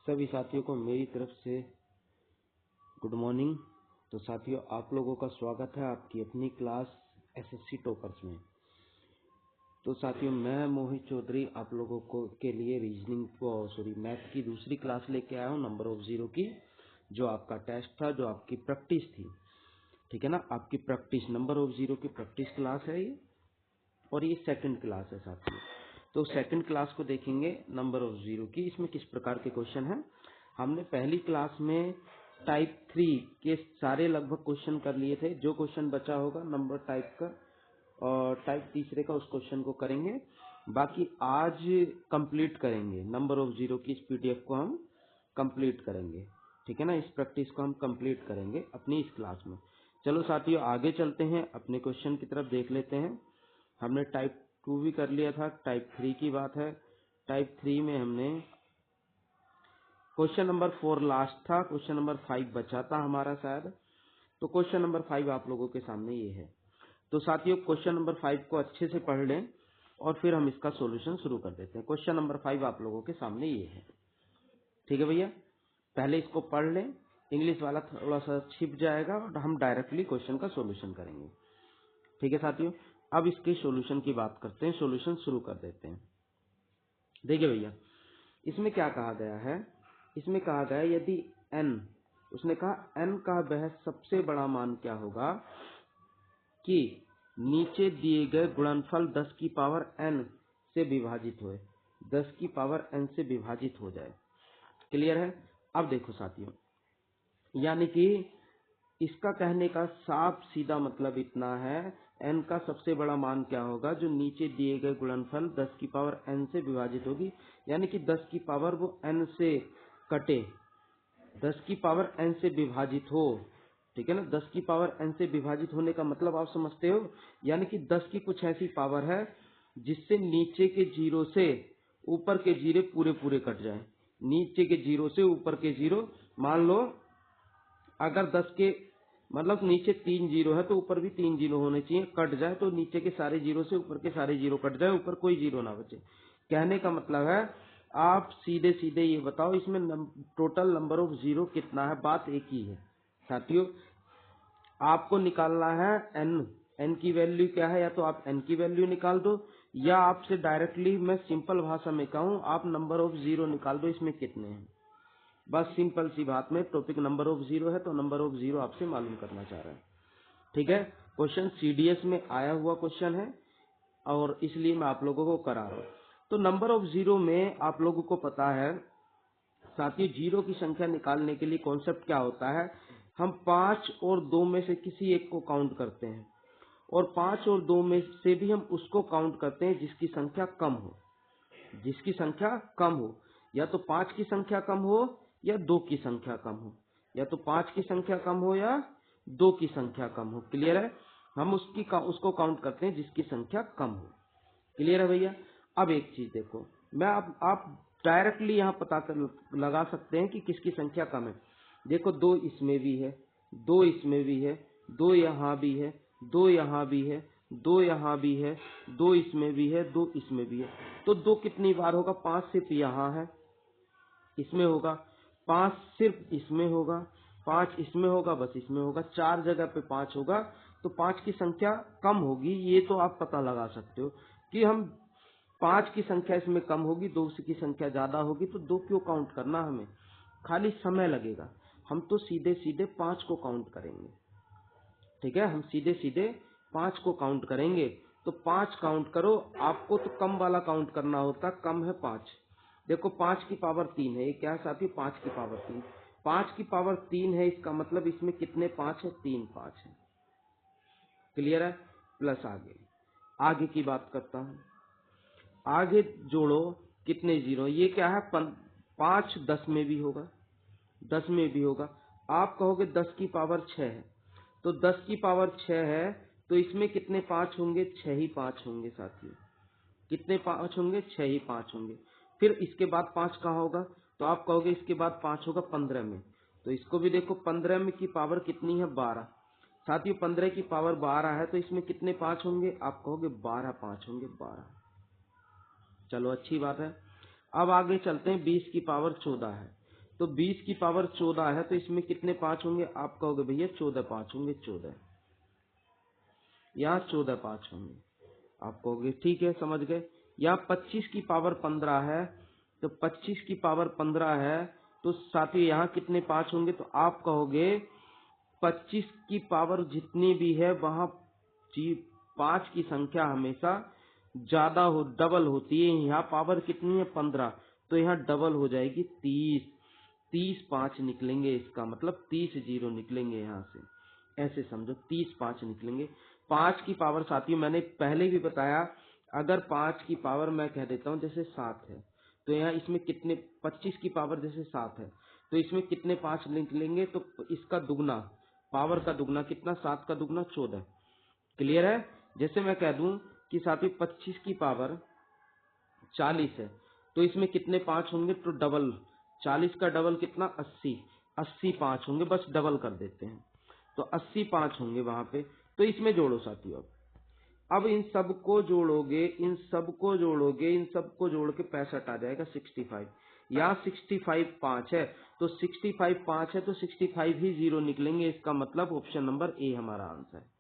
सभी साथियों को मेरी तरफ से गुड मॉर्निंग। तो साथियों, आप लोगों का स्वागत है आपकी अपनी क्लास एसएससी टॉपर्स में। तो साथियों, मैं मोहित चौधरी आप लोगों को के लिए मैथ की दूसरी क्लास लेके आया हूँ, नंबर ऑफ जीरो की, जो आपका टेस्ट था, जो आपकी प्रैक्टिस थी। ठीक है ना, आपकी प्रैक्टिस नंबर ऑफ जीरो की प्रैक्टिस क्लास है ये, और ये सेकंड क्लास है साथियों। तो सेकंड क्लास को देखेंगे नंबर ऑफ जीरो की। इसमें किस प्रकार के क्वेश्चन हैं। हमने पहली क्लास में टाइप 3 के सारे लगभग क्वेश्चन कर लिए थे। जो क्वेश्चन बचा होगा नंबर टाइप का और टाइप तीसरे का, उस क्वेश्चन को करेंगे। बाकी आज कंप्लीट करेंगे नंबर ऑफ जीरो की इस पीडीएफ को हम कंप्लीट करेंगे। ठीक है ना, इस प्रैक्टिस को हम कंप्लीट करेंगे अपनी इस क्लास में। चलो साथियों, आगे चलते हैं, अपने क्वेश्चन की तरफ देख लेते हैं। हमने टाइप 2 भी कर लिया था, टाइप 3 की बात है। टाइप 3 में हमने क्वेश्चन नंबर 4 लास्ट था, क्वेश्चन नंबर 5 बचा था हमारा शायद। तो क्वेश्चन नंबर 5 आप लोगों के सामने ये है। तो साथियों, क्वेश्चन नंबर 5 को अच्छे से पढ़ लें और फिर हम इसका सॉल्यूशन शुरू कर देते हैं। क्वेश्चन नंबर 5 आप लोगों के सामने ये है। ठीक है भैया, पहले इसको पढ़ लें, इंग्लिश वाला थोड़ा सा छिप जाएगा और हम डायरेक्टली क्वेश्चन का सॉल्यूशन करेंगे। ठीक है साथियों, अब इसके सॉल्यूशन की बात करते हैं, सॉल्यूशन शुरू कर देते हैं। देखिए भैया, इसमें क्या कहा गया है। इसमें कहा गया है यदि n, उसने कहा n का वह सबसे बड़ा मान क्या होगा कि नीचे दिए गए गुणनफल 10 की पावर n से विभाजित होए, 10 की पावर n से विभाजित हो जाए। क्लियर है। अब देखो साथियों, यानी कि इसका कहने का साफ सीधा मतलब इतना है, n का सबसे बड़ा मान क्या होगा जो नीचे दिए गए गुणनफल 10 की पावर n से विभाजित होगी। यानी कि 10 की पावर वो n से कटे, 10 की पावर n से विभाजित हो। ठीक है ना, 10 की पावर n से विभाजित होने का मतलब आप समझते हो। यानी कि 10 की कुछ ऐसी पावर है जिससे नीचे के जीरो से ऊपर के जीरो पूरे पूरे कट जाए। नीचे के जीरो से ऊपर के जीरो, मान लो अगर 10 के मतलब नीचे 3 जीरो है तो ऊपर भी 3 जीरो होने चाहिए, कट जाए तो नीचे के सारे जीरो से ऊपर के सारे जीरो कट जाए, ऊपर कोई जीरो ना बचे। कहने का मतलब है, आप सीधे सीधे ये बताओ इसमें टोटल नंबर ऑफ जीरो कितना है। बात एक ही है साथियों, आपको निकालना है n की वैल्यू क्या है। या तो आप n की वैल्यू निकाल दो, या आपसे डायरेक्टली मैं सिंपल भाषा में कहूँ, आप नंबर ऑफ जीरो निकाल दो इसमें कितने हैं। बस सिंपल सी बात में, टॉपिक नंबर ऑफ जीरो है तो नंबर ऑफ जीरो आपसे मालूम करना चाह रहा है। ठीक है, क्वेश्चन सीडीएस में आया हुआ क्वेश्चन है और इसलिए मैं आप लोगों को करा रहा हूँ। तो नंबर ऑफ जीरो में आप लोगों को पता है साथियों, जीरो की संख्या निकालने के लिए कॉन्सेप्ट क्या होता है, हम 5 और 2 में से किसी एक को काउंट करते हैं, और 5 और 2 में से भी हम उसको काउंट करते हैं जिसकी संख्या कम हो। जिसकी संख्या कम हो, या तो 5 की संख्या कम हो या 2 की संख्या कम हो, या तो 5 की संख्या कम हो या 2 की संख्या कम हो। क्लियर है, हम उसको काउंट करते हैं जिसकी संख्या कम हो। क्लियर है भैया। अब एक चीज देखो, मैं आप डायरेक्टली यहाँ पता कर लगा सकते हैं कि किसकी संख्या कम है। देखो, 2 इसमें भी है, 2 इसमें भी है, 2 यहाँ भी है, 2 यहाँ भी है, 2 यहाँ भी है, 2 इसमें भी है, 2 इसमें भी है। तो 2 कितनी बार होगा, 5 सिर्फ यहाँ है, इसमें होगा, 5 सिर्फ इसमें होगा, 5 इसमें होगा, बस इसमें होगा, 4 जगह पे 5 होगा। तो 5 की संख्या कम होगी, ये तो आप पता लगा सकते हो कि हम 5 की संख्या इसमें कम होगी, 2 की संख्या ज्यादा होगी। तो 2 क्यों काउंट करना, हमें खाली समय लगेगा। हम तो सीधे सीधे 5 को काउंट करेंगे। ठीक है, हम सीधे सीधे 5 को काउंट करेंगे। तो 5 काउंट करो, आपको तो कम वाला काउंट करना होता, कम है 5। देखो, 5 की पावर 3 है, ये क्या है साथी, 5 की पावर 3। 5 की पावर 3 है, इसका मतलब इसमें कितने 5 है, 3 5 है। क्लियर है। प्लस आगे की बात करता हूं, आगे जोड़ो, कितने जीरो, ये क्या है 5 10 में भी होगा, 10 में भी होगा। आप कहोगे 10 की पावर 6 है, तो 10 की पावर 6 है तो इसमें कितने 5 होंगे, 6 ही 5 होंगे साथियों। कितने 5 होंगे, 6 ही 5 होंगे। फिर इसके बाद 5 कहाँ होगा, तो आप कहोगे इसके बाद 5 होगा 15 में। तो इसको भी देखो, 15 में की पावर कितनी है, 12। साथियों, 15 की पावर 12 है तो इसमें कितने 5 होंगे, आप कहोगे 12 5 होंगे, 12। चलो अच्छी बात है। अब आगे चलते हैं, 20 की पावर 14 है, तो 20 की पावर 14 है, तो इसमें कितने 5 होंगे? आप कहोगे भैया 14 5 होंगे, 14 यहाँ 14 5 होंगे। आप कहोगे ठीक है, समझ गए। यहाँ 25 की पावर 15 है, तो 25 की पावर 15 है, तो साथियों यहाँ कितने 5 होंगे? तो आप कहोगे 25 की पावर जितनी भी है वहां 5 की संख्या हमेशा ज्यादा डबल होती है। यहाँ पावर कितनी है? 15, तो यहाँ डबल हो जाएगी 30। 30 5 निकलेंगे, इसका मतलब 30 जीरो निकलेंगे यहाँ से, ऐसे समझो 30 5 निकलेंगे। 5 की पावर साथियों मैंने पहले भी बताया, अगर 5 की पावर मैं कह देता हूँ जैसे 7 है, तो यहाँ इसमें कितने 25 की पावर जैसे 7 है, तो इसमें कितने 5 निकलेंगे? तो इसका दुगना, पावर का दुगना कितना? 7 का दुगना 14। क्लियर है? जैसे मैं कह दूं कि साथियों 25 की पावर 40 है, तो इसमें कितने 5 होंगे? तो डबल, 40 का डबल कितना? 80। 80 5 होंगे, बस डबल कर देते हैं, तो 80 5 होंगे वहां पे। तो इसमें जोड़ो साथियों, अब इन सबको जोड़ोगे, इन सबको जोड़ोगे, इन सबको जोड़ के 65 आ जाएगा 65। यहाँ 65 5 है, तो 65 5 है, तो 65 ही जीरो निकलेंगे। इसका मतलब ऑप्शन नंबर ए हमारा आंसर है।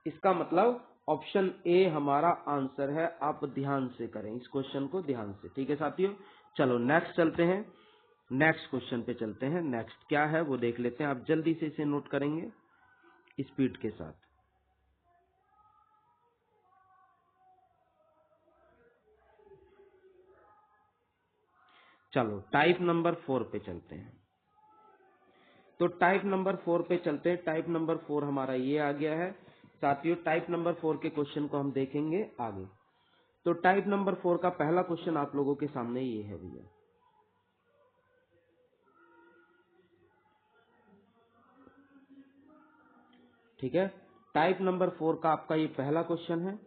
इसका मतलब ऑप्शन ए हमारा आंसर है। आप ध्यान से करें इस क्वेश्चन को, ध्यान से। ठीक है साथियों, चलो नेक्स्ट चलते हैं, नेक्स्ट क्वेश्चन पे चलते हैं। नेक्स्ट क्या है वो देख लेते हैं। आप जल्दी से इसे नोट करेंगे स्पीड के साथ। चलो टाइप नंबर 4 पे चलते हैं। तो टाइप नंबर 4 पे चलते हैं। टाइप नंबर 4 हमारा ये आ गया है साथियों। टाइप नंबर 4 के क्वेश्चन को हम देखेंगे आगे। तो टाइप नंबर 4 का पहला क्वेश्चन आप लोगों के सामने ये है भैया। ठीक है, टाइप नंबर 4 का आपका ये पहला क्वेश्चन है।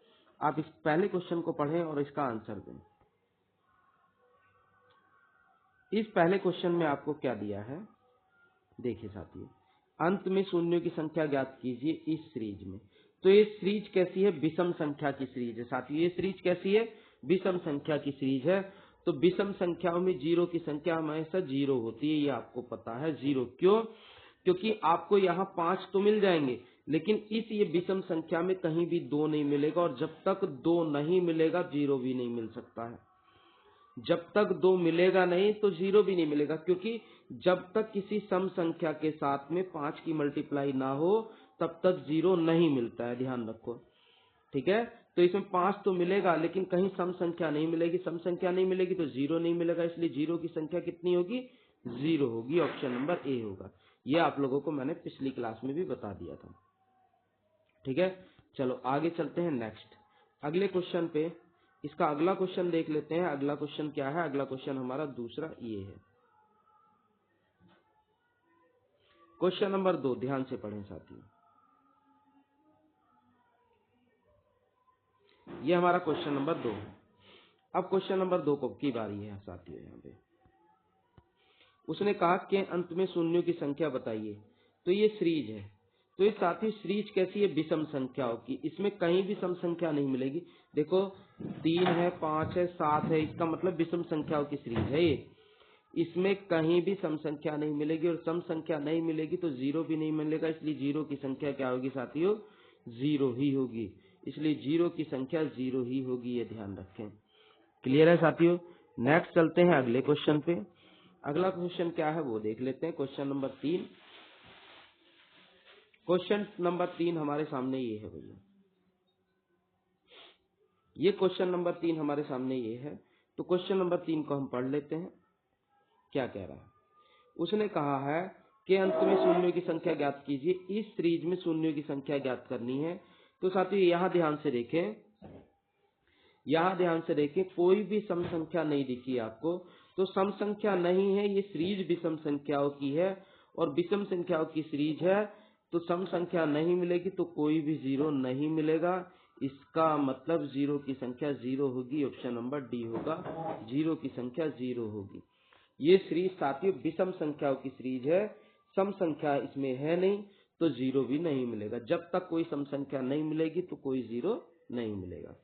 आप इस पहले क्वेश्चन को पढ़ें और इसका आंसर दें। इस पहले क्वेश्चन में आपको क्या दिया है देखिए साथियों, अंत में शून्यों की संख्या ज्ञात कीजिए इस सीरीज में। तो ये सीरीज कैसी है? विषम संख्या की सीरीज है साथियों। ये सीरीज कैसी है? विषम संख्या की सीरीज है। तो विषम संख्याओं में जीरो की संख्या हमेशा जीरो होती है, ये आपको पता है। जीरो क्यों? क्योंकि आपको यहाँ 5 तो मिल जाएंगे, लेकिन इस ये विषम संख्या में कहीं भी 2 नहीं मिलेगा, और जब तक 2 नहीं मिलेगा जीरो भी नहीं मिल सकता है। जब तक 2 मिलेगा नहीं तो जीरो भी नहीं मिलेगा, क्योंकि जब तक किसी सम संख्या के साथ में 5 की मल्टीप्लाई ना हो तब तक जीरो नहीं मिलता है, ध्यान रखो। ठीक है, तो इसमें 5 तो मिलेगा, लेकिन कहीं सम संख्या नहीं मिलेगी। सम संख्या नहीं मिलेगी तो जीरो नहीं मिलेगा, इसलिए जीरो की संख्या कितनी होगी? जीरो होगी। ऑप्शन नंबर ए होगा। ये आप लोगों को मैंने पिछली क्लास में भी बता दिया था। ठीक है, चलो आगे चलते हैं नेक्स्ट, अगले क्वेश्चन पे। इसका अगला क्वेश्चन देख लेते हैं। अगला क्वेश्चन क्या है? अगला क्वेश्चन हमारा दूसरा ये है, क्वेश्चन नंबर 2। ध्यान से पढ़ें साथियों, ये हमारा क्वेश्चन नंबर 2 है। अब क्वेश्चन नंबर 2 को की बारी है साथियों। यहाँ पे उसने कहा कि अंत में शून्यों की संख्या बताइए। तो ये सीरीज है। तो ये साथियों सीरीज कैसी है? विषम संख्याओं की। इसमें कहीं भी सम संख्या नहीं मिलेगी। देखो 3 है, 5 है, 7 है, इसका मतलब विषम संख्याओं की सीरीज है ये। इसमें कहीं भी सम संख्या नहीं मिलेगी, और सम संख्या नहीं मिलेगी तो जीरो भी नहीं मिलेगा, इसलिए जीरो की संख्या क्या होगी साथियों? जीरो ही होगी। इसलिए जीरो की संख्या जीरो ही होगी, ये ध्यान रखें। क्लियर है साथियों? नेक्स्ट चलते हैं अगले क्वेश्चन पे। अगला क्वेश्चन क्या है वो देख लेते हैं। Question number 3। क्वेश्चन नंबर 3 हमारे सामने ये है भैया। ये क्वेश्चन नंबर 3 हमारे सामने ये है। तो क्वेश्चन नंबर 3 को हम पढ़ लेते हैं, क्या कह रहा है। उसने कहा है कि अंत में शून्यों की संख्या ज्ञात कीजिए। इस सीरीज में शून्यों की संख्या ज्ञात करनी है। तो साथियों यहाँ ध्यान से देखें, यहाँ ध्यान से देखें, कोई भी सम संख्या नहीं दिखी आपको, तो सम संख्या नहीं है, ये सीरीज विषम संख्याओं की है, और विषम संख्याओं की सीरीज है, तो सम संख्या नहीं मिलेगी तो कोई भी जीरो नहीं मिलेगा। इसका मतलब जीरो की संख्या जीरो होगी। ऑप्शन नंबर डी होगा, जीरो की संख्या जीरो होगी। ये सीरीज साथियों विषम संख्याओं की सीरीज है, सम संख्या इसमें है नहीं, तो जीरो भी नहीं मिलेगा। जब तक कोई सम संख्या नहीं मिलेगी तो कोई जीरो नहीं मिलेगा।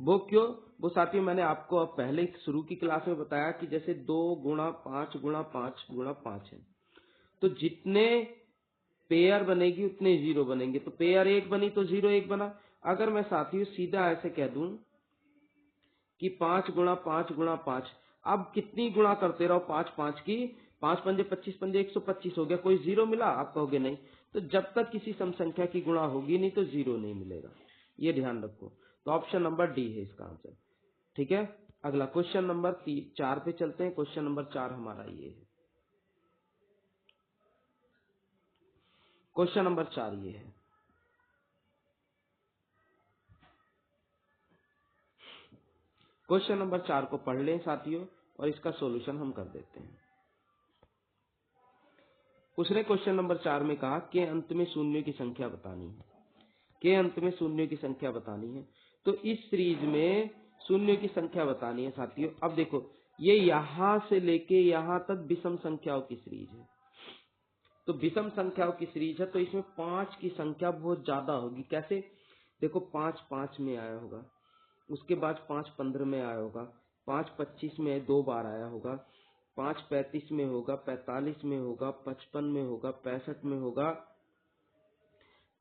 वो क्यों? वो साथियों मैंने आपको अब पहले शुरू की क्लास में बताया कि जैसे 2 गुणा 5 गुणा 5 गुणा 5 है, तो जितने पेयर बनेगी उतने जीरो बनेंगे। तो पेयर 1 बनी तो जीरो 1 बना। अगर मैं साथियों सीधा ऐसे कह दूं कि 5 गुणा 5 गुणा 5, अब कितनी गुणा करते रहो 5 5 की, 5 पंजे 25 पंजे 125 हो गया, कोई जीरो मिला? आप कहोगे नहीं। तो जब तक किसी सम संख्या की गुणा होगी नहीं तो जीरो नहीं मिलेगा, ये ध्यान रखो। तो ऑप्शन नंबर डी है इसका आंसर। ठीक है, अगला क्वेश्चन नंबर 4 पे चलते हैं। क्वेश्चन नंबर 4 हमारा ये है। क्वेश्चन नंबर 4 ये है। क्वेश्चन नंबर 4 को पढ़ लें साथियों और इसका सॉल्यूशन हम कर देते हैं। उसने क्वेश्चन नंबर 4 में कहा के अंत में शून्यों की संख्या बतानी है। के अंत में शून्यों की संख्या बतानी है। तो इस सीरीज में शून्यों की संख्या बतानी है साथियों। अब देखो, ये यहां से लेके यहां तक विषम संख्याओं की सीरीज है। तो विषम संख्याओं की सीरीज है, तो इसमें 5 की संख्या बहुत ज्यादा होगी। कैसे? देखो, 5 5 में आया होगा, उसके बाद 5 15 में आया होगा, 5 25 में 2 बार आया होगा, 5 35 में होगा, 45 में होगा, 55 में होगा, 65 में होगा।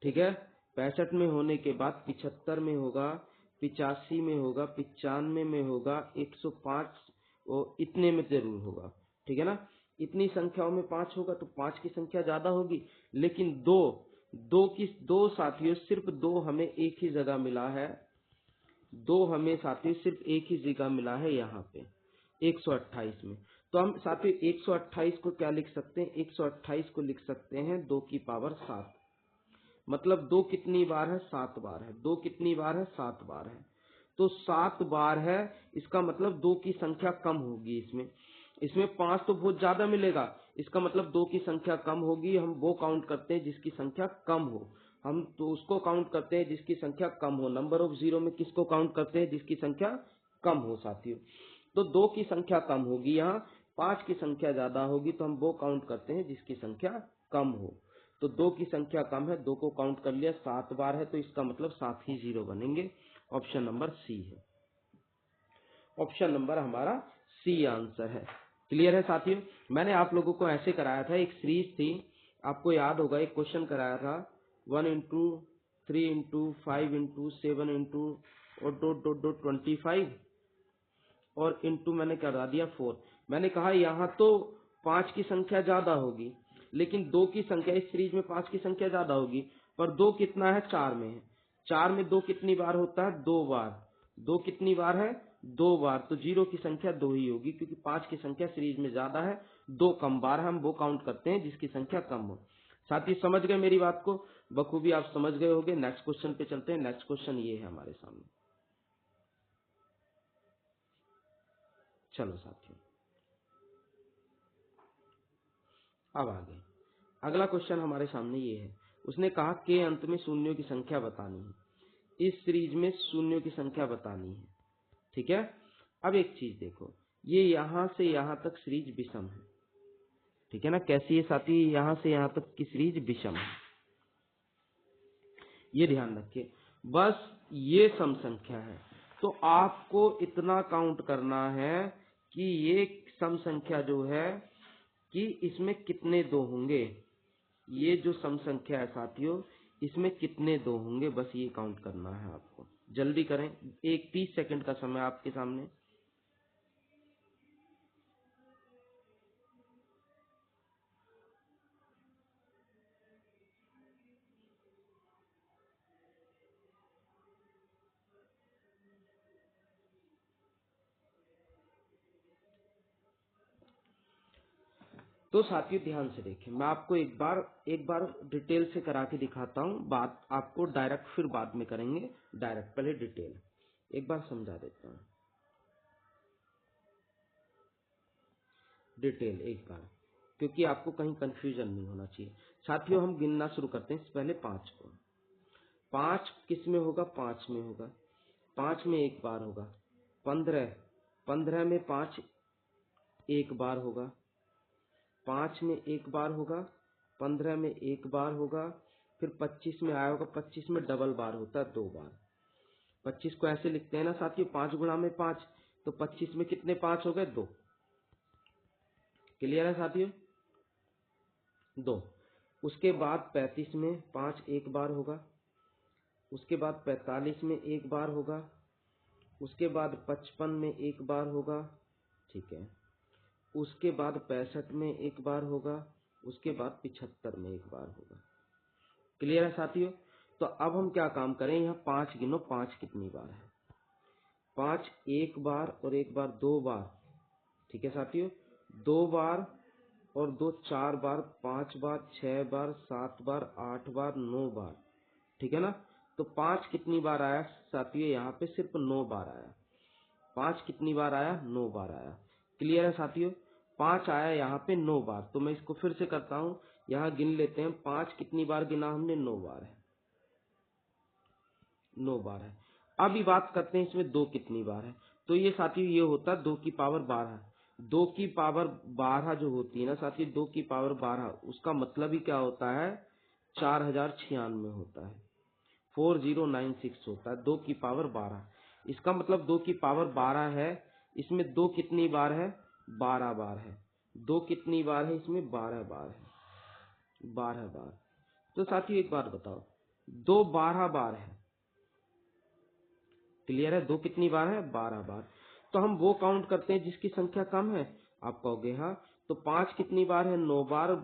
ठीक है, 65 में होने के बाद 75 में होगा, 85 में होगा, 95 में होगा, 105 और इतने में जरूर होगा। ठीक है ना, इतनी संख्याओं में 5 होगा तो 5 की संख्या ज्यादा होगी। लेकिन दो साथियों, सिर्फ 2 हमें एक ही जगह मिला है। 2 हमें साथियों सिर्फ एक ही जगह मिला है, यहाँ पे 128 में। तो हम साथियों 128 को क्या लिख सकते हैं? 128 को लिख सकते हैं 2 की पावर 7। मतलब 2 कितनी बार है? 7 बार है। 2 कितनी बार है? 7 बार है। तो 7 बार है, इसका मतलब 2 की संख्या कम होगी। इसमें 5 तो बहुत ज्यादा मिलेगा, इसका मतलब 2 की संख्या कम होगी। हम वो काउंट करते हैं जिसकी संख्या कम हो। हम तो उसको काउंट करते हैं जिसकी संख्या कम हो। नंबर ऑफ जीरो में किसको काउंट करते हैं? जिसकी संख्या कम हो साथियों। तो 2 की संख्या कम होगी, यहाँ 5 की संख्या ज्यादा होगी, तो हम वो काउंट करते हैं जिसकी संख्या कम हो। तो 2 की संख्या कम है, 2 को काउंट कर लिया, 7 बार है, तो इसका मतलब 7 ही जीरो बनेंगे। ऑप्शन नंबर सी है। ऑप्शन नंबर हमारा सी आंसर है। क्लियर है साथियों? मैंने आप लोगों को ऐसे कराया था, एक सीरीज थी, आपको याद होगा, एक क्वेश्चन कराया था 1 इंटू 3 इंटू 5 इंटू 7 इंटू और डॉट डॉट डॉट 25 और इंटू मैंने करा दिया 4। मैंने कहा यहाँ तो 5 की संख्या ज्यादा होगी, लेकिन 2 की संख्या, इस सीरीज में 5 की संख्या ज्यादा होगी, पर 2 कितना है? 4 में है। 4 में 2 कितनी बार होता है? 2 बार। 2 कितनी बार है? 2 बार। तो जीरो की संख्या 2 ही होगी, क्योंकि 5 की संख्या सीरीज में ज्यादा है, 2 कम बार हम वो काउंट करते हैं जिसकी संख्या कम हो। साथी समझ गए मेरी बात को? बखूबी आप समझ गए होंगे। नेक्स्ट क्वेश्चन पे चलते हैं। नेक्स्ट क्वेश्चन ये है हमारे सामने। चलो साथियों, अब आगे अगला क्वेश्चन हमारे सामने ये है। उसने कहा के अंत में शून्यों की संख्या बतानी है। इस सीरीज में शून्यों की संख्या बतानी है। ठीक है, अब एक चीज देखो, ये यहां से यहां तक सीरीज विषम है। ठीक है ना, कैसी है साथी? यहां से यहां तक की सीरीज विषम है, ये ध्यान रखिए। बस ये सम संख्या है, तो आपको इतना काउंट करना है कि ये सम संख्या जो है कि इसमें कितने 2 होंगे। ये जो सम संख्या है साथियों, इसमें कितने 2 होंगे, बस ये काउंट करना है आपको। जल्दी करें, एक 30 सेकंड का समय आपके सामने। तो साथियों ध्यान से देखें, मैं आपको एक बार डिटेल से करा के दिखाता हूँ। बात आपको डायरेक्ट फिर बाद में करेंगे, डायरेक्ट पहले डिटेल एक बार समझा देता हूँ। डिटेल एक बार, क्योंकि आपको कहीं कंफ्यूजन नहीं होना चाहिए। साथियों हम गिनना शुरू करते हैं। पहले 5 को, 5 किस में होगा? 5 में होगा। 5 में एक बार होगा। 15, 15 में 5 एक बार होगा। 5 में एक बार होगा। 15 में एक बार होगा। फिर 25 में आया होगा। 25 में डबल बार होता है, 2 बार। 25 को ऐसे लिखते हैं ना साथियों, 5 गुणा में 5, तो 25 में कितने 5 हो गए? 2। क्लियर है साथियों? 2। उसके बाद 35 में 5 एक बार होगा, उसके बाद 45 में एक बार होगा, उसके बाद 55 में एक बार होगा, ठीक है, उसके बाद 65 में एक बार होगा, उसके बाद 75 में एक बार होगा। क्लियर है साथियों? तो अब हम क्या काम करें, यहाँ 5 गिनो, 5 कितनी बार है? 5 एक बार और एक बार 2 बार, ठीक है साथियों, 2 बार और 2 4 बार, 5 बार, 6 बार, 7 बार, 8 बार, 9 बार, ठीक है ना। तो 5 कितनी बार आया साथियों? यहाँ पे सिर्फ 9 बार आया। 5 कितनी बार आया? 9 बार आया। क्लियर है साथियों? 5 आया यहाँ पे 9 बार। तो मैं इसको फिर से करता हूँ, यहाँ गिन लेते हैं। 5 कितनी बार गिना हमने? 9 बार है, 9 बार है। अब ये बात करते हैं इसमें 2 कितनी बार है। तो ये साथियों ये होता है 2 की पावर 12। 2 की पावर 12 जो होती है ना साथियों, 2 की पावर 12, उसका मतलब ही क्या होता है? 4096 होता है, 4096 होता है 2 की पावर 12। इसका मतलब 2 की पावर 12 है, इसमें 2 कितनी बार है? 12 बार है। 2 कितनी बार है? इसमें 12 बार है, 12 बार। तो साथियों एक बात बताओ, 2 12 बार है। क्लियर है? 2 कितनी बार है? 12 बार। तो हम वो काउंट करते हैं जिसकी संख्या कम है। आप कहोगे हाँ, तो 5 कितनी बार है? 9 बार।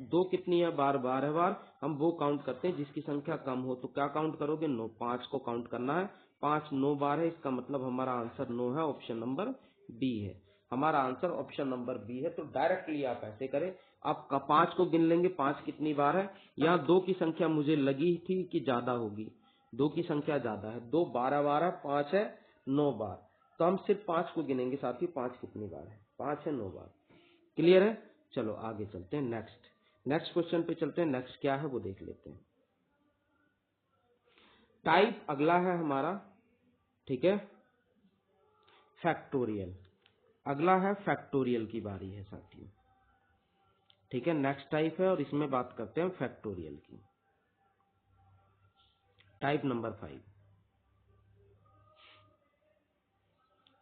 2 कितनी है? 12 बार। हम वो काउंट करते हैं जिसकी संख्या कम हो। तो क्या काउंट करोगे? 9। 5 को काउंट करना है। 5 9 बार है, इसका मतलब हमारा आंसर 9 है, ऑप्शन नंबर बी है। हमारा आंसर ऑप्शन नंबर बी है। तो डायरेक्टली आप ऐसे करें, आप 5 को गिन लेंगे, 5 कितनी बार है। यहाँ 2 की संख्या मुझे लगी थी कि ज्यादा होगी, 2 की संख्या ज्यादा है। 2 12 बार है, 5 है 9 बार। तो हम सिर्फ 5 को गिनेंगे साथियों, 5 कितनी बार है? 5 है 9 बार। क्लियर है? चलो आगे चलते हैं, नेक्स्ट क्वेश्चन पे चलते हैं। नेक्स्ट क्या है वो देख लेते हैं। टाइप अगला है हमारा, ठीक है, फैक्टोरियल। अगला है फैक्टोरियल की बारी है साथियों, ठीक है। नेक्स्ट टाइप है और इसमें बात करते हैं फैक्टोरियल की। Type number 5।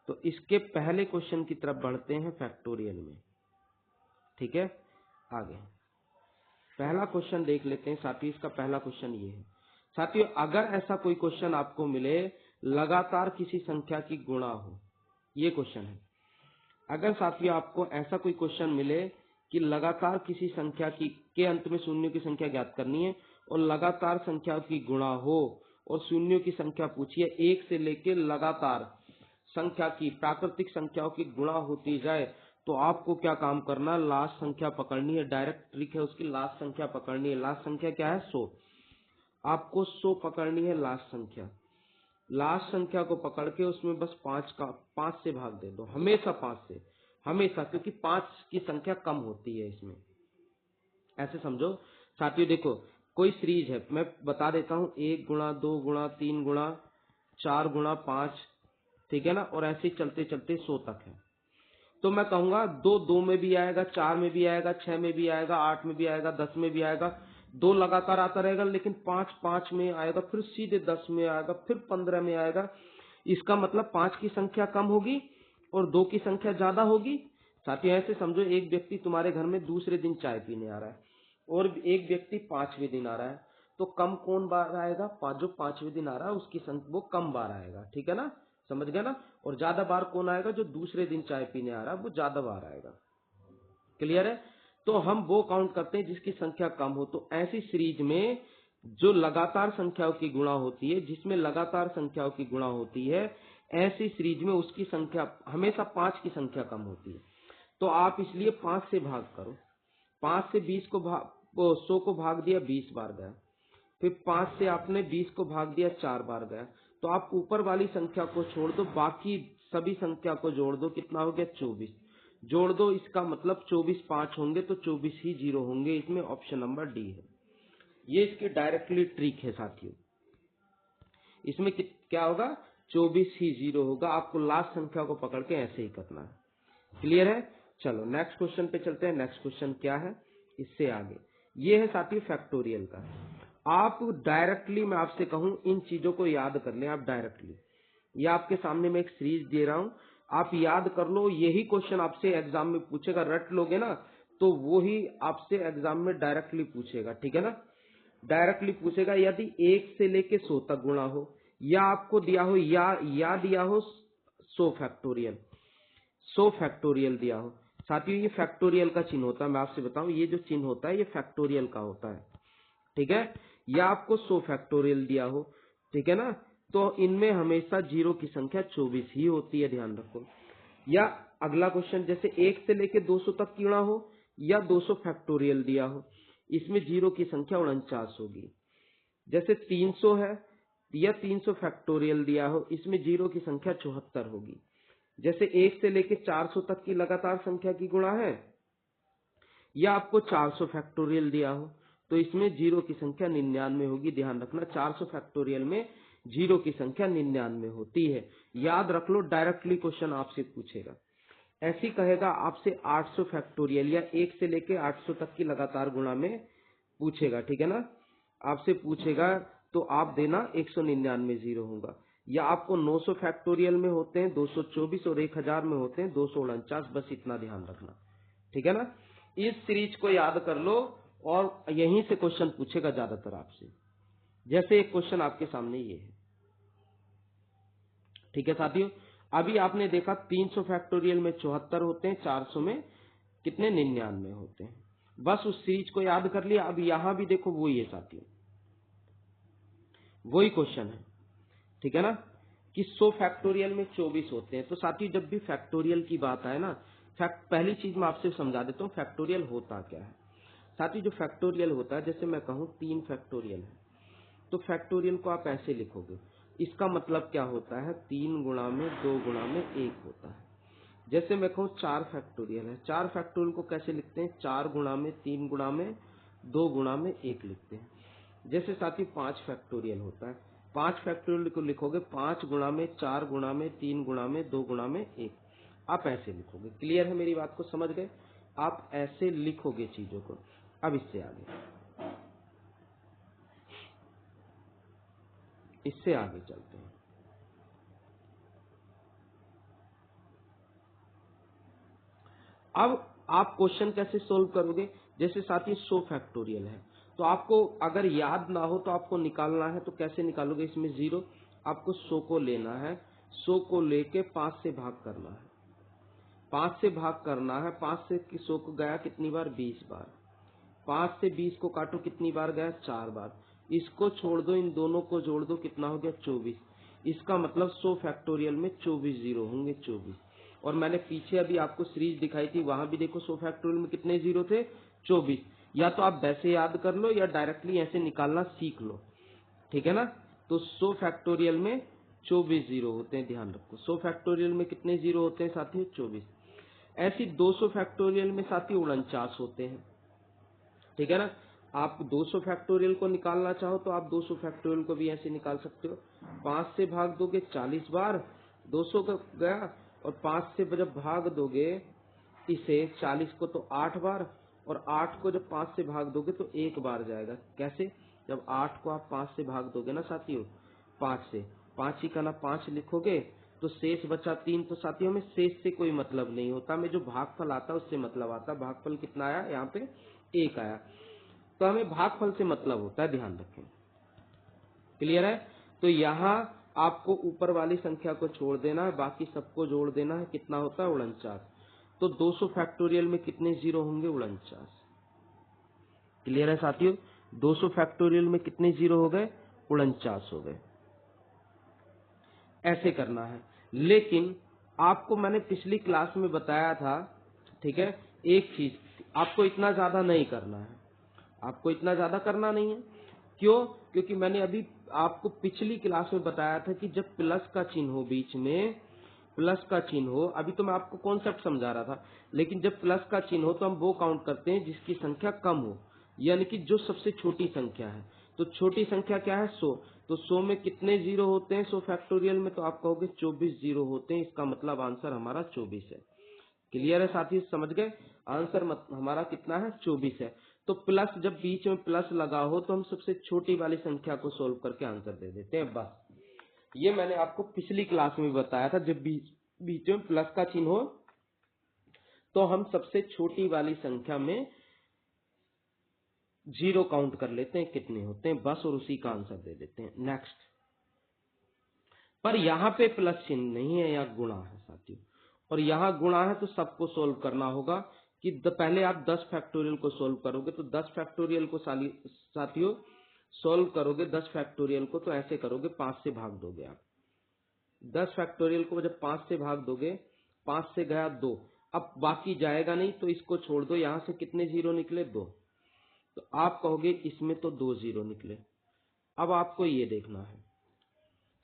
तो इसके पहले क्वेश्चन की तरफ बढ़ते हैं फैक्टोरियल में, ठीक है। आगे पहला क्वेश्चन देख लेते हैं साथियों। इसका पहला क्वेश्चन ये है साथियों, अगर ऐसा कोई क्वेश्चन आपको मिले, लगातार किसी संख्या की गुणा हो, ये क्वेश्चन है। अगर साथियों आपको ऐसा कोई क्वेश्चन मिले कि लगातार किसी संख्या की के अंत में शून्यों की संख्या ज्ञात करनी है और लगातार संख्या की गुणा हो और शून्यों की संख्या पूछिए, 1 से लेकर लगातार संख्या की, प्राकृतिक संख्याओं की गुणा होती जाए, तो आपको क्या काम करना? लास्ट संख्या पकड़नी है। डायरेक्ट ट्रिक है उसकी, लास्ट संख्या पकड़नी है। लास्ट संख्या क्या है? 100। आपको 100 पकड़नी है लास्ट संख्या। लास्ट संख्या को पकड़ के उसमें बस 5 से भाग दे दो, हमेशा 5 से, हमेशा, क्योंकि 5 की संख्या कम होती है इसमें। ऐसे समझो साथियों, देखो कोई सीरीज है, मैं बता देता हूँ, 1 गुणा 2 गुणा 3 गुणा 4 गुणा 5, ठीक है ना, और ऐसे ही चलते चलते 100 तक है। तो मैं कहूंगा 2 में भी आएगा, 4 में भी आएगा, 6 में भी आएगा, 8 में भी आएगा, 10 में भी आएगा। 2 लगातार आता रहेगा, लेकिन 5 में आएगा, फिर सीधे 10 में आएगा, फिर 15 में आएगा। इसका मतलब 5 की संख्या कम होगी और 2 की संख्या ज्यादा होगी। साथियों ऐसे समझो, एक व्यक्ति तुम्हारे घर में दूसरे दिन चाय पीने आ रहा है और एक व्यक्ति 5वें दिन आ रहा है, तो कम कौन बार आएगा? जो 5वें दिन आ रहा है उसकी संख्या वो कम बार आएगा, ठीक है ना, समझ गया ना। और ज्यादा बार कौन आएगा? जो दूसरे दिन चाय पीने आ रहा है वो ज्यादा बार आएगा। क्लियर है? तो हम वो काउंट करते हैं जिसकी संख्या कम हो। तो ऐसी सीरीज में जो लगातार संख्याओं की गुणा होती है, जिसमें लगातार संख्याओं की गुणा होती है, ऐसी सीरीज में उसकी संख्या हमेशा 5 की संख्या कम होती है। तो आप इसलिए 5 से भाग करो। 5 से 20 को 100 को भाग दिया, 20 बार गया। फिर 5 से आपने 20 को भाग दिया, 4 बार गया। तो आप ऊपर वाली संख्या को छोड़ दो, बाकी सभी संख्या को जोड़ दो, कितना हो गया? 24 जोड़ दो। इसका मतलब 24 5 होंगे तो 24 ही 0 होंगे। इसमें ऑप्शन नंबर डी है। ये इसकी डायरेक्टली ट्रिक है साथियों। इसमें क्या होगा? 24 ही 0 होगा। आपको लास्ट संख्या को पकड़ के ऐसे ही करना है। क्लियर है? चलो नेक्स्ट क्वेश्चन पे चलते हैं। नेक्स्ट क्वेश्चन क्या है इससे आगे? ये है साथियों फैक्टोरियल का। आप डायरेक्टली, मैं आपसे कहूं, इन चीजों को याद कर लें आप डायरेक्टली। ये आपके सामने मैं एक सीरीज दे रहा हूं, आप याद कर लो। यही क्वेश्चन आपसे एग्जाम में पूछेगा, रट लोगे ना तो वो ही आपसे एग्जाम में डायरेक्टली पूछेगा, ठीक है ना। डायरेक्टली पूछेगा यदि 1 से लेके 100 तक गुणा हो, या आपको दिया हो या दिया हो 100 फैक्टोरियल, 100 फैक्टोरियल दिया हो। साथियों, ये फैक्टोरियल का चिन्ह होता है, मैं आपसे बताऊं, ये जो चिन्ह होता है ये फैक्टोरियल का होता है, ठीक है। या आपको 100 फैक्टोरियल दिया हो, ठीक है ना, तो इनमें हमेशा जीरो की संख्या 24 ही होती है, ध्यान रखो। या अगला क्वेश्चन, जैसे 1 से लेके 200 तक गुणा हो या 200 फैक्टोरियल दिया हो, इसमें जीरो की संख्या 49 होगी। जैसे 300 है या 300 फैक्टोरियल दिया हो, इसमें जीरो की संख्या 74 होगी। जैसे 1 से लेके 400 तक की लगातार संख्या की गुणा है, या आपको 400 फैक्टोरियल दिया हो, तो इसमें जीरो की संख्या 99 होगी। ध्यान रखना, 400 फैक्टोरियल में जीरो की संख्या 99 होती है। याद रख लो, डायरेक्टली क्वेश्चन आपसे पूछेगा। ऐसी कहेगा आपसे 800 फैक्टोरियल या 1 से लेके 800 तक की लगातार गुणा में पूछेगा, ठीक है ना। आपसे पूछेगा तो आप देना 199 जीरो होगा। या आपको 900 फैक्टोरियल में होते हैं 224 और 1000 में होते हैं 249, बस इतना ध्यान रखना, ठीक है ना। इस सीरीज को याद कर लो और यहीं से क्वेश्चन पूछेगा ज्यादातर आपसे। जैसे एक क्वेश्चन आपके सामने ये है, ठीक है साथियों। अभी आपने देखा 300 फैक्टोरियल में 74 होते हैं, 400 में कितने 99 होते हैं। बस उस सीरीज को याद कर लिया। अब यहां भी देखो वही है साथियों, वही क्वेश्चन है, ठीक है ना, कि 100 फैक्टोरियल में 24 होते हैं। तो साथियों, जब भी फैक्टोरियल की बात आए ना, पहली चीज मैं आपसे समझा देता हूँ फैक्टोरियल होता क्या है। साथियों, जो फैक्टोरियल होता है, जैसे मैं कहूँ 3 फैक्टोरियल है, तो फैक्टोरियल को आप ऐसे लिखोगे। इसका मतलब क्या होता है, 3 गुणा में 2 गुणा में 1 होता है। जैसे मैं कहूँ 4 फैक्टोरियल है, 4 फैक्टोरियल को कैसे लिखते हैं, 4 गुणा में 3 गुणा में 2 गुणा में 1 लिखते हैं। जैसे साथी 5 फैक्टोरियल होता है, 5 फैक्टोरियल को लिखोगे 5 गुणा में 4 गुणा में 3 गुणा में 2 गुणा में 1, आप ऐसे लिखोगे। क्लियर है, मेरी बात को समझ गए। आप ऐसे लिखोगे चीजों को। अब इससे आगे चलते हैं। अब आप क्वेश्चन कैसे सोल्व करोगे। जैसे साथी 100 फैक्टोरियल है, तो आपको अगर याद ना हो तो आपको निकालना है, तो कैसे निकालोगे। इसमें जीरो, आपको 100 को लेना है, 100 को लेके 5 से भाग करना है, 5 से भाग करना है। 5 से 100 को गया कितनी बार, 20 बार। 5 से 20 को काटो, कितनी बार गया, 4 बार। इसको छोड़ दो, इन दोनों को जोड़ दो, कितना हो गया, 24। इसका मतलब 100 फैक्टोरियल में 24 जीरो होंगे, 24। और मैंने पीछे अभी आपको सीरीज दिखाई थी, वहां भी देखो 100 फैक्टोरियल में कितने जीरो थे, 24। या तो आप वैसे याद कर लो या डायरेक्टली ऐसे निकालना सीख लो, ठीक है ना। तो 100 फैक्टोरियल में 24 जीरो होते हैं, ध्यान रखो। 100 फैक्टोरियल में कितने जीरो होते हैं साथियों, 24। ऐसी 200 फैक्टोरियल में साथियों 49 होते हैं, ठीक है ना। आप 200 फैक्टोरियल को निकालना चाहो तो आप 200 फैक्टोरियल को भी ऐसे निकाल सकते हो। 5 से भाग दोगे 40 बार, 200 का गया, और 5 से जब भाग दोगे इसे 40 को तो 8 बार, और 8 को जब 5 से भाग दोगे तो 1 बार जाएगा। कैसे, जब 8 को आप 5 से भाग दोगे ना साथियों, 5 से, 5 ही का ना 5 लिखोगे तो शेष बचा 3। तो साथियों में शेष से कोई मतलब नहीं होता, में जो भागफल आता है उससे मतलब आता है। भागफल कितना आया, यहाँ पे 1 आया, तो हमें भागफल से मतलब होता है, ध्यान रखें। क्लियर है। तो यहाँ आपको ऊपर वाली संख्या को छोड़ देना है, बाकी सबको जोड़ देना है, कितना होता है, 49। तो 200 फैक्टोरियल में कितने जीरो होंगे, 49। क्लियर है साथियों, 200 फैक्टोरियल में कितने जीरो हो गए, 49 हो गए। ऐसे करना है। लेकिन आपको मैंने पिछली क्लास में बताया था, ठीक है, एक चीज, आपको इतना ज्यादा नहीं करना है, आपको इतना ज्यादा करना नहीं है। क्यों, क्योंकि मैंने अभी आपको पिछली क्लास में बताया था कि जब प्लस का चिन्ह हो, बीच में प्लस का चिन्ह हो, अभी तो मैं आपको कॉन्सेप्ट समझा रहा था, लेकिन जब प्लस का चिन्ह हो तो हम वो काउंट करते हैं जिसकी संख्या कम हो, यानी कि जो सबसे छोटी संख्या है। तो छोटी संख्या क्या है, 100। तो 100 में कितने जीरो होते हैं 100 फैक्टोरियल में, तो आप कहोगे 24 जीरो होते हैं। इसका मतलब आंसर हमारा 24 है। क्लियर है साथी, समझ गए। आंसर हमारा कितना है, 24 है। तो प्लस, जब बीच में प्लस लगा हो तो हम सबसे छोटी वाली संख्या को सोल्व करके आंसर दे देते हैं बस। ये मैंने आपको पिछली क्लास में बताया था, जब बीच में प्लस का चिन्ह हो तो हम सबसे छोटी वाली संख्या में 0 काउंट कर लेते हैं कितने होते हैं बस, और उसी का आंसर दे देते हैं। नेक्स्ट। पर यहाँ पे प्लस चिन्ह नहीं है, यहाँ गुणा है साथियों, और यहाँ गुणा है तो सबको सोल्व करना होगा कि पहले आप 10 फैक्टोरियल को सोल्व करोगे तो 10 फैक्टोरियल को साथियों सोल्व करोगे 10 फैक्टोरियल को तो ऐसे करोगे 5 से भाग दोगे आप 10 फैक्टोरियल को, जब 5 से भाग दोगे 5 से गया 2, अब बाकी जाएगा नहीं तो इसको छोड़ दो। यहां से कितने 0 निकले 2, तो आप कहोगे इसमें तो 2 0 निकले। अब आपको ये देखना है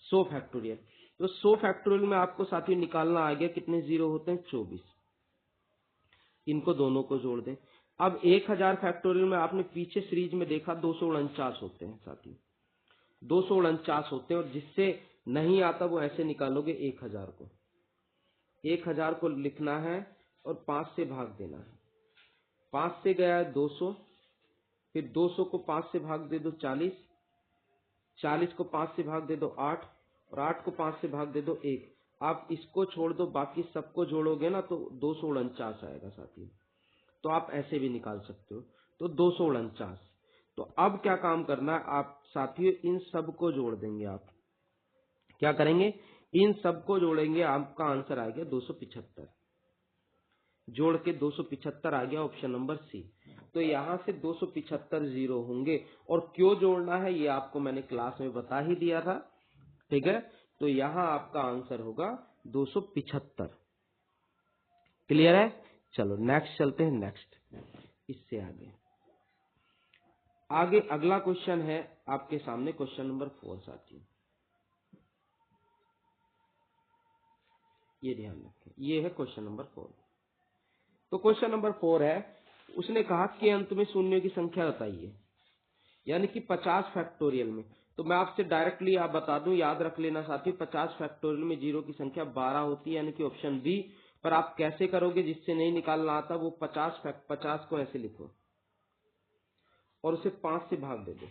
100 फैक्टोरियल, तो 100 फैक्टोरियल में आपको साथियों निकालना आ गया कितने 0 होते हैं 24, इनको दोनों को जोड़ दें। अब 1000 फैक्टोरियल में आपने पीछे सीरीज में देखा 249 होते हैं साथियों, 249 होते हैं, और जिससे नहीं आता वो ऐसे निकालोगे 1000 को, 1000 को लिखना है और 5 से भाग देना है। 5 से गया 200, फिर 200 को 5 से भाग दे दो 40, 40 को 5 से भाग दे दो 8, और 8 को 5 से भाग दे दो 1। आप इसको छोड़ दो, बाकी सबको जोड़ोगे ना तो 249 आएगा साथियों, तो आप ऐसे भी निकाल सकते हो, तो 249। तो अब क्या काम करना है आप साथियों, इन सब को जोड़ देंगे। आप क्या करेंगे, इन सब को जोड़ेंगे, आपका आंसर आ गया 275, जोड़ के 275 आ गया, ऑप्शन नंबर सी। तो यहां से 275 0 होंगे, और क्यों जोड़ना है ये आपको मैंने क्लास में बता ही दिया था, ठीक है। तो यहां आपका आंसर होगा 275। क्लियर है? चलो नेक्स्ट चलते हैं। नेक्स्ट, इससे आगे अगला क्वेश्चन है आपके सामने, क्वेश्चन नंबर 4 साथियों, ये ध्यान रखें, ये है क्वेश्चन नंबर 4। तो क्वेश्चन नंबर 4 है, उसने कहा कि अंत में शून्यों की संख्या बताइए, यानी कि 50 फैक्टोरियल में। तो मैं आपसे डायरेक्टली आप बता दूं, याद रख लेना साथियों, 50 फैक्टोरियल में 0 की संख्या 12 होती है, यानी कि ऑप्शन बी। पर आप कैसे करोगे, जिससे नहीं निकालना आता वो 50 को ऐसे लिखो और उसे 5 से भाग दे दो।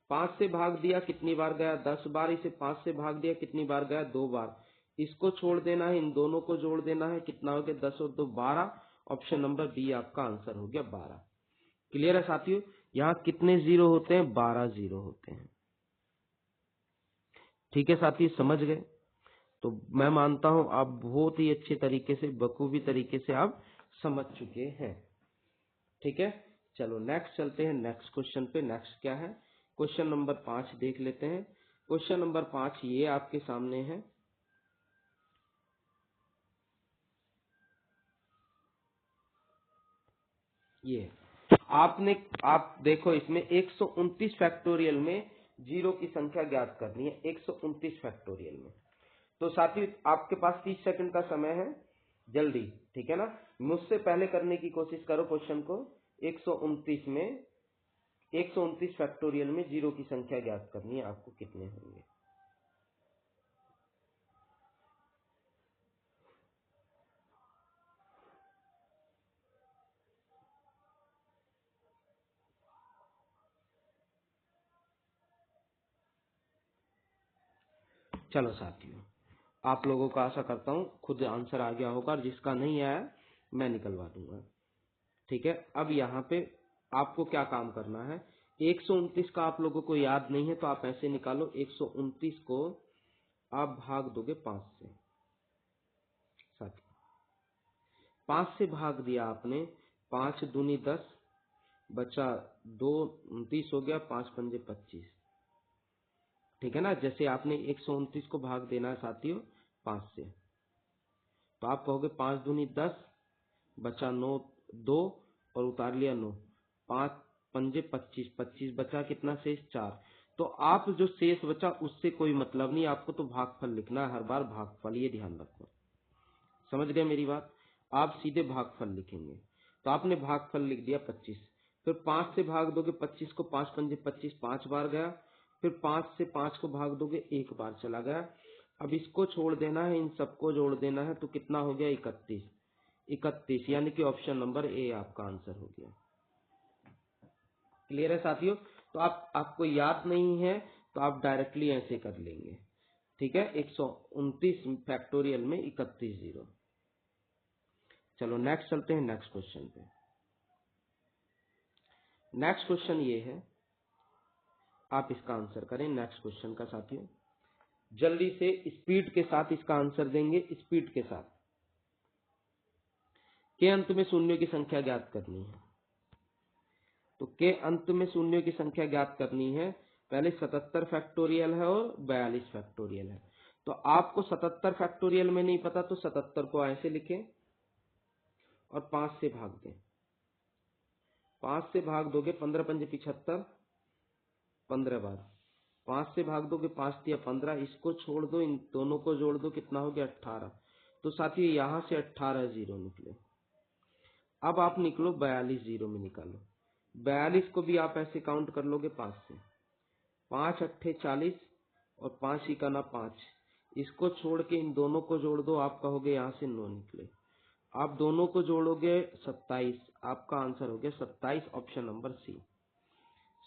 5 से भाग दिया कितनी बार गया 10 बार, इसे 5 से भाग दिया कितनी बार गया 2 बार, इसको छोड़ देना है, इन दोनों को जोड़ देना है, कितना हो गया 10 और 2 12। ऑप्शन नंबर बी आपका आंसर हो गया 12। क्लियर है साथियों? यहाँ कितने 0 होते हैं, 12 0 होते हैं। ठीक है साथी, समझ गए? तो मैं मानता हूं आप बहुत ही अच्छे तरीके से, बखूबी तरीके से आप समझ चुके हैं। ठीक है, चलो नेक्स्ट चलते हैं, नेक्स्ट क्वेश्चन पे। नेक्स्ट क्या है, क्वेश्चन नंबर 5 देख लेते हैं। क्वेश्चन नंबर 5 ये आपके सामने है, ये आप देखो, इसमें 129 फैक्टोरियल में 0 की संख्या ज्ञात करनी है, 129 फैक्टोरियल में। तो साथी आपके पास 30 सेकंड का समय है, जल्दी, ठीक है ना। मुझसे पहले करने की कोशिश करो क्वेश्चन को। 129 में 129 फैक्टोरियल में 0 की संख्या ज्ञात करनी है, आपको कितने होंगे। चलो साथियों, आप लोगों का आशा करता हूं खुद आंसर आ गया होगा, और जिसका नहीं आया मैं निकलवा दूंगा। ठीक है, अब यहाँ पे आपको क्या काम करना है, 129 का आप लोगों को याद नहीं है तो आप ऐसे निकालो, 129 को आप भाग दोगे 5 से। साथी 5 से भाग दिया आपने, 5 दूनी 10, बचा 2 29 हो गया, 5 पंजे 25। ठीक है ना, जैसे आपने 129 को भाग देना है साथियों 5 से, तो आप कहोगे 5 दूनी 10, बचा 9 2, और उतार लिया 9, 5 पंजे 25, 25 बचा कितना शेष 4। तो आप जो शेष बचा उससे कोई मतलब नहीं, आपको तो भागफल लिखना है हर बार, भागफल, ये ध्यान रखो। समझ गए मेरी बात? आप सीधे भागफल लिखेंगे, तो आपने भागफल लिख दिया 25, फिर 5 से भाग दोगे 25 को, 5 पंजे 25, 5 बार गया, फिर 5 से 5 को भाग दोगे 1 बार चला गया। अब इसको छोड़ देना है, इन सबको जोड़ देना है, तो कितना हो गया 31, यानी कि ऑप्शन नंबर ए आपका आंसर हो गया। क्लियर है साथियों? तो आपको याद नहीं है तो आप डायरेक्टली ऐसे कर लेंगे, ठीक है। 129 फैक्टोरियल में 31 जीरो। चलो नेक्स्ट चलते हैं नेक्स्ट क्वेश्चन पे। नेक्स्ट क्वेश्चन ये है, आप इसका आंसर करें नेक्स्ट क्वेश्चन का साथियों। जल्दी से स्पीड के साथ इसका आंसर देंगे, स्पीड के साथ। के अंत में शून्यों की संख्या ज्ञात करनी है। तो के अंत में शून्यों की संख्या ज्ञात करनी है। पहले 77 फैक्टोरियल है और 42 फैक्टोरियल है। तो आपको 77 फैक्टोरियल में नहीं पता तो 77 को ऐसे लिखें और 5 से भाग दें। 5 से भाग दोगे 15 पंजे 75, 15 बार। 5 से भाग दोगे 5 दिया 15, इसको छोड़ दो, इन दोनों को जोड़ दो, कितना हो गया 18। तो साथियों यहां से 18 जीरो निकले। अब आप निकलो 42 जीरो में निकालो। 42 को भी आप ऐसे काउंट कर लोगे 5 से। 5 अट्ठे 40 और 5 इकाना 5, इसको छोड़ के इन दोनों को जोड़ दो, आप कहोगे यहाँ से 9 निकले। आप दोनों को जोड़ोगे 27, आपका आंसर हो गया 27, option number C.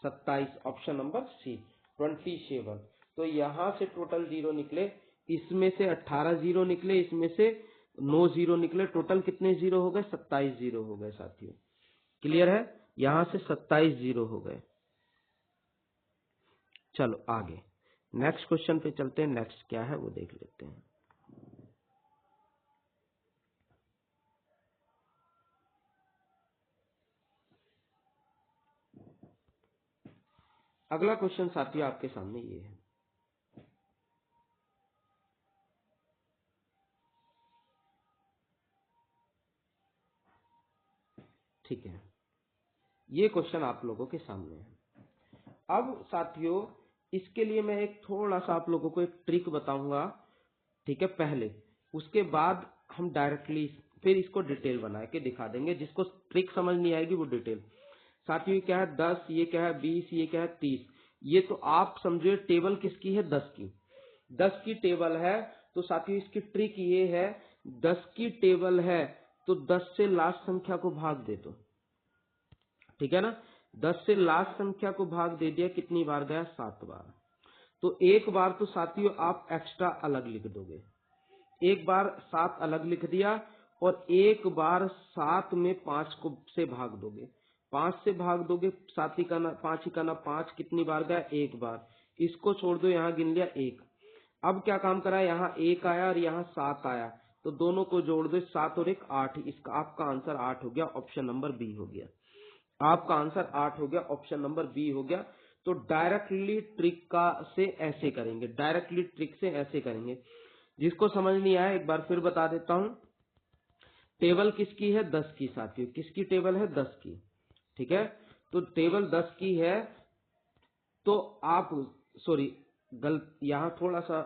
27 option number C 27। तो यहाँ से टोटल जीरो निकले, इसमें से 18 जीरो निकले, इसमें से 9 जीरो निकले। टोटल कितने जीरो हो गए? 27 जीरो हो गए साथियों। क्लियर है? यहां से 27 जीरो हो गए। चलो आगे नेक्स्ट क्वेश्चन पे चलते हैं। नेक्स्ट क्या है वो देख लेते हैं। अगला क्वेश्चन साथियों आपके सामने ये है। ठीक है, ये क्वेश्चन आप लोगों के सामने है। अब साथियों इसके लिए मैं एक थोड़ा सा आप लोगों को एक ट्रिक बताऊंगा, ठीक है। पहले उसके बाद हम डायरेक्टली फिर इसको डिटेल बना के दिखा देंगे। जिसको ट्रिक समझ नहीं आएगी वो डिटेल। साथियों ये क्या है 10, ये क्या है 20, ये क्या है 30। ये तो आप समझो टेबल किसकी है? 10 की। 10 की टेबल है। तो साथियों इसकी ट्रिक ये है, 10 की टेबल है तो 10 से लास्ट संख्या को भाग दे दो, ठीक है ना। 10 से लास्ट संख्या को भाग दे दिया, कितनी बार गया? 7 बार। तो एक बार तो साथियों आप एक्स्ट्रा अलग लिख दोगे। एक बार 7 अलग लिख दिया और एक बार 7 में 5 को से भाग दोगे। 5 से भाग दोगे, 7 ही का 5 ही का 5, कितनी बार गया? एक बार। इसको छोड़ दो, यहाँ गिन लिया 1। अब क्या काम करा? यहाँ 1 आया और यहाँ 7 आया, तो दोनों को जोड़ दो, 7 और 1 8। इसका आपका आंसर 8 हो गया, ऑप्शन नंबर बी हो गया। आपका आंसर 8 हो गया, ऑप्शन नंबर बी हो गया। तो डायरेक्टली ट्रिक का से ऐसे करेंगे, डायरेक्टली ट्रिक से ऐसे करेंगे। जिसको समझ नहीं आया एक बार फिर बता देता हूं। टेबल किसकी है? 10 की साथियों। किसकी टेबल है? 10 की, ठीक है। तो टेबल 10 की है तो आप सॉरी यहाँ थोड़ा सा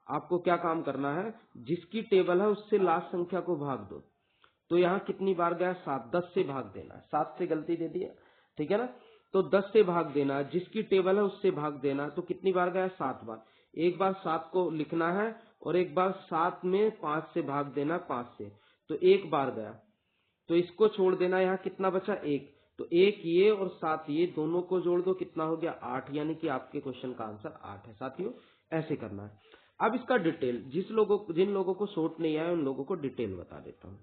आपको क्या काम करना है, जिसकी टेबल है उससे लास्ट संख्या को भाग दो। तो यहाँ कितनी बार गया? 7। 10 से भाग देना, 7 से गलती दे दिया, ठीक है ना। तो 10 से भाग देना, जिसकी टेबल है उससे भाग देना। तो कितनी बार गया? 7 बार। एक बार 7 को लिखना है और एक बार 7 में 5 से भाग देना, 5 से। तो एक बार गया, तो इसको छोड़ देना, यहाँ कितना बचा? 1। तो 1 ये और 7 ये दोनों को जोड़ दो, कितना हो गया? 8। यानी कि आपके क्वेश्चन का आंसर 8 है साथियों। ऐसे करना है। अब इसका डिटेल जिन लोगों को शॉर्ट नहीं आया उन लोगों को डिटेल बता देता हूँ,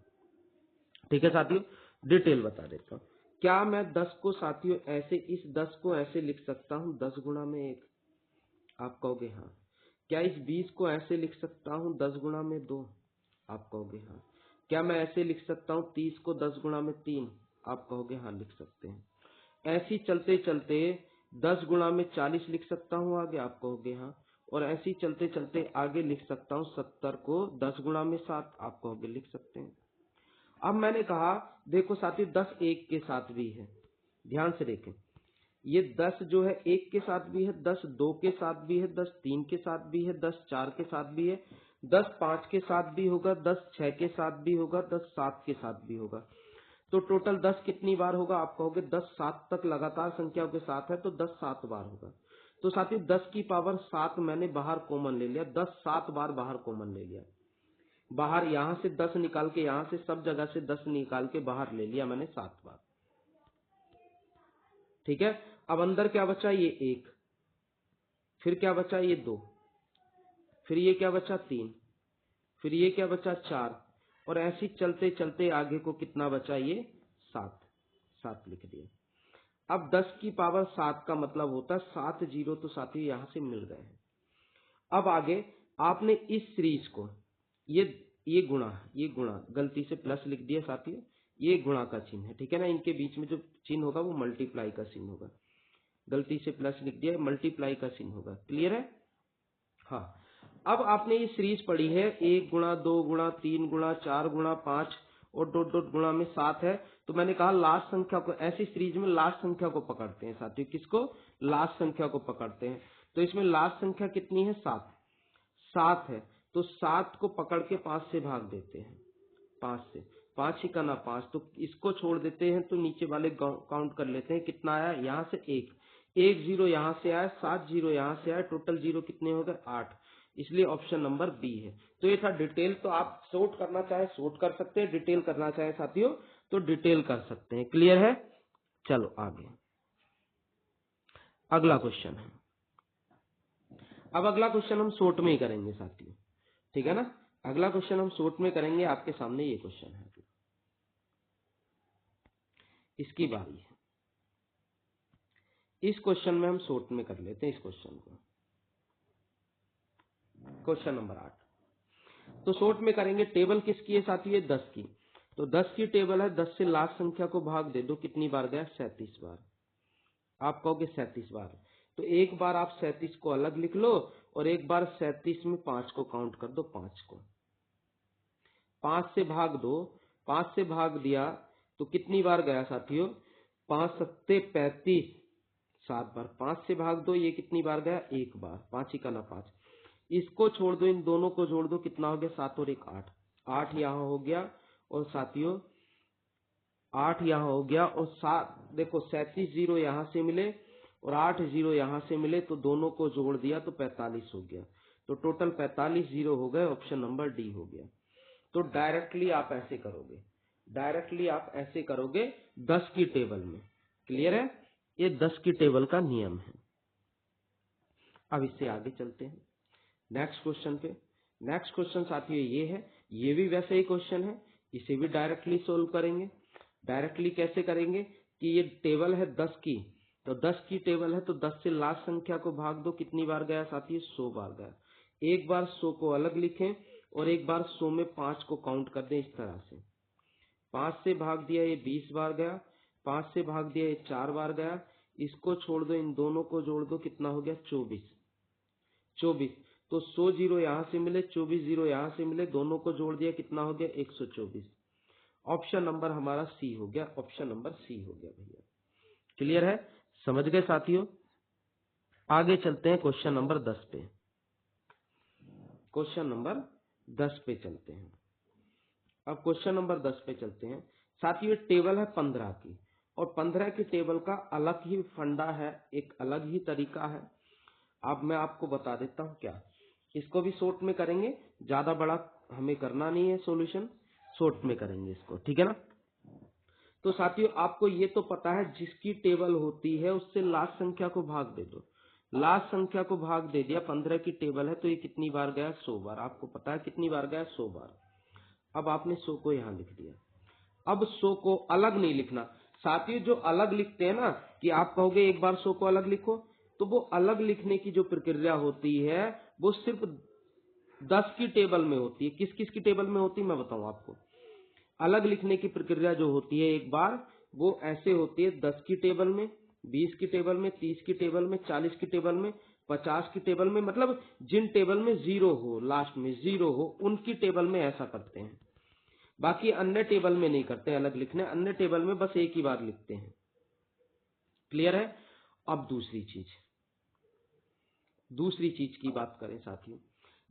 ठीक है साथियों। डिटेल बता देता हूँ। क्या मैं 10 को साथियों ऐसे, इस 10 को ऐसे लिख सकता हूँ 10 गुणा में 1? आप कहोगे हाँ। क्या इस 20 को ऐसे लिख सकता हूँ 10 गुणा में 2? आप कहोगे हाँ। क्या मैं ऐसे लिख सकता हूँ 30 को 10 गुणा में 3? आप कहोगे हाँ लिख सकते हैं। ऐसी चलते चलते 10 गुणा में 40 लिख सकता हूँ आगे? आप कहोगे हाँ। और ऐसी चलते चलते आगे लिख सकता हूँ 70 को 10 गुणा में 7? आप कहोगे लिख सकते हैं। अब मैंने कहा देखो साथियों 10 1 के साथ भी है, ध्यान से देखें। ये 10 जो है 1 के साथ भी है, 10 2 के साथ भी है, 10 3 के साथ भी है, 10 4 के साथ भी है, 10 5 के साथ भी होगा, 10 6 के साथ भी होगा, 10 7 के साथ भी होगा। तो टोटल 10 कितनी बार होगा? आप कहोगे 10 7 तक लगातार संख्याओं के साथ है तो 10 7 बार होगा। तो साथियों 10 की पावर 7 मैंने बाहर कॉमन ले लिया, 10 7 बार बाहर कॉमन ले लिया। बाहर यहां से 10 निकाल के, यहां से सब जगह से 10 निकाल के बाहर ले लिया मैंने 7 बार, ठीक है। अब अंदर क्या बचा, ये 1, फिर क्या बचा, ये 2, फिर ये क्या बचा 3, फिर ये क्या बचा 4, और ऐसे चलते चलते आगे को कितना बचा, ये 7, 7 लिख दिया। अब 10 की पावर 7 का मतलब होता है 7 जीरो, तो साथियों यहां से मिल गए हैं। अब आगे आपने इस सीरीज को ये गुणा गलती से प्लस लिख दिया साथियों, ये गुणा का चिन्ह है, ठीक है ना। इनके बीच में जो चिन्ह होगा वो मल्टीप्लाई का चिन्ह होगा, गलती से प्लस लिख दिया, मल्टीप्लाई का चिन्ह होगा। क्लियर है? हाँ। अब आपने ये सीरीज पढ़ी है 1 गुणा 2 गुणा 3 गुणा 4 गुणा 5 और डॉट डॉट गुणा में 7 है, तो मैंने कहा लास्ट संख्या को, ऐसी सीरीज में लास्ट संख्या को पकड़ते हैं साथियों। किसको? लास्ट संख्या को पकड़ते हैं। तो इसमें लास्ट संख्या कितनी है? 7, 7 है, तो 7 को पकड़ के 5 से भाग देते हैं, 5 से, 5 ही करना 5, तो इसको छोड़ देते हैं, तो नीचे वाले काउंट कर लेते हैं कितना आया, यहाँ से 1 जीरो यहाँ से आया, 7 जीरो यहाँ से आया, टोटल जीरो कितने हो गए? 8, इसलिए ऑप्शन नंबर बी है। तो ये था डिटेल, तो आप शॉर्ट करना चाहे शॉर्ट कर सकते हैं, डिटेल करना चाहे साथियों तो डिटेल कर सकते हैं। क्लियर है? चलो आगे अगला क्वेश्चन है। अब अगला क्वेश्चन हम शॉर्ट में ही करेंगे साथियों, ठीक है ना। अगला क्वेश्चन हम शॉर्ट में करेंगे, आपके सामने ये क्वेश्चन है, इसकी बारी है। इस क्वेश्चन में हम शॉर्ट में कर लेते हैं इस क्वेश्चन को, क्वेश्चन नंबर 8। तो शॉर्ट में करेंगे। टेबल किसकी है साथियों? 10 की। तो 10 की टेबल है, 10 से लास्ट संख्या को भाग दे दो, कितनी बार गया? 37 बार। आप कहोगे 37 बार, तो एक बार आप 37 को अलग लिख लो और एक बार 37 में 5 को काउंट कर दो, 5 को 5 से भाग दो, 5 से भाग दिया तो कितनी बार गया साथियों? 5 सत्ते 35, 7 बार। 5 से भाग दो, ये कितनी बार गया? 1 बार, 5 ही करना 5। इसको छोड़ दो, इन दोनों को जोड़ दो, कितना हो गया? 7 और 1 8, 8 यहाँ हो गया, और साथियों 8 यहाँ हो गया, और 7 देखो 37 जीरो यहाँ से मिले और 8 जीरो यहाँ से मिले, तो दोनों को जोड़ दिया तो 45 हो गया, तो टोटल 45 जीरो हो गए, ऑप्शन नंबर डी हो गया। तो डायरेक्टली आप ऐसे करोगे, डायरेक्टली आप ऐसे करोगे 10 की टेबल में। क्लियर है? ये 10 की टेबल का नियम है। अब इससे आगे चलते हैं नेक्स्ट क्वेश्चन पे। नेक्स्ट क्वेश्चन साथियों ये है, ये भी वैसे ही क्वेश्चन है, इसे भी डायरेक्टली सोल्व करेंगे। डायरेक्टली कैसे करेंगे कि ये टेबल है 10 की, तो 10 की टेबल है, तो 10 से लास्ट संख्या को भाग दो, कितनी बार गया साथियों? 100 बार गया। एक बार 100 को अलग लिखें और एक बार 100 में 5 को काउंट कर दें, इस तरह से। 5 से भाग दिया, ये 20 बार गया, 5 से भाग दिया, ये 4 बार गया, इसको छोड़ दो, इन दोनों को जोड़ दो, कितना हो गया? 24, 24। तो 100 जीरो यहाँ से मिले, 24 जीरो यहाँ से मिले, दोनों को जोड़ दिया, कितना हो गया? 124। ऑप्शन नंबर हमारा सी हो गया, ऑप्शन नंबर सी हो गया भैया। क्लियर है? समझ गए साथियों? आगे चलते हैं क्वेश्चन नंबर 10 पे। क्वेश्चन नंबर 10 पे चलते हैं। अब क्वेश्चन नंबर 10 पे चलते हैं साथियों। टेबल है 15 की, और 15 की टेबल का अलग ही फंडा है, एक अलग ही तरीका है। अब मैं आपको बता देता हूं क्या। इसको भी शॉर्ट में करेंगे, ज्यादा बड़ा हमें करना नहीं है सॉल्यूशन, शॉर्ट में करेंगे इसको, ठीक है ना। तो साथियों आपको ये तो पता है, जिसकी टेबल होती है उससे लास्ट संख्या को भाग दे दो। लास्ट संख्या को भाग दे दिया, 15 की टेबल है, तो ये कितनी बार गया? 100 बार। आपको पता है कितनी बार गया? 100 बार। अब आपने 100 को यहाँ लिख दिया। अब 100 को अलग नहीं लिखना साथियों। जो अलग लिखते हैं ना, कि आप कहोगे एक बार 100 को अलग लिखो, तो वो अलग लिखने की जो प्रक्रिया होती है वो सिर्फ 10 की टेबल में होती है। किस किस की टेबल में होती है मैं बताऊं आपको। अलग लिखने की प्रक्रिया जो होती है एक बार, वो ऐसे होती है 10 की टेबल में, 20 की टेबल में, 30 की टेबल में, 40 की टेबल में, 50 की टेबल में, मतलब जिन टेबल में जीरो हो, लास्ट में जीरो हो, उनकी टेबल में ऐसा करते हैं। बाकी अन्य टेबल में नहीं करते अलग लिखने, अन्य टेबल में बस एक ही बार लिखते हैं। क्लियर है? अब दूसरी चीज की बात करें साथियों।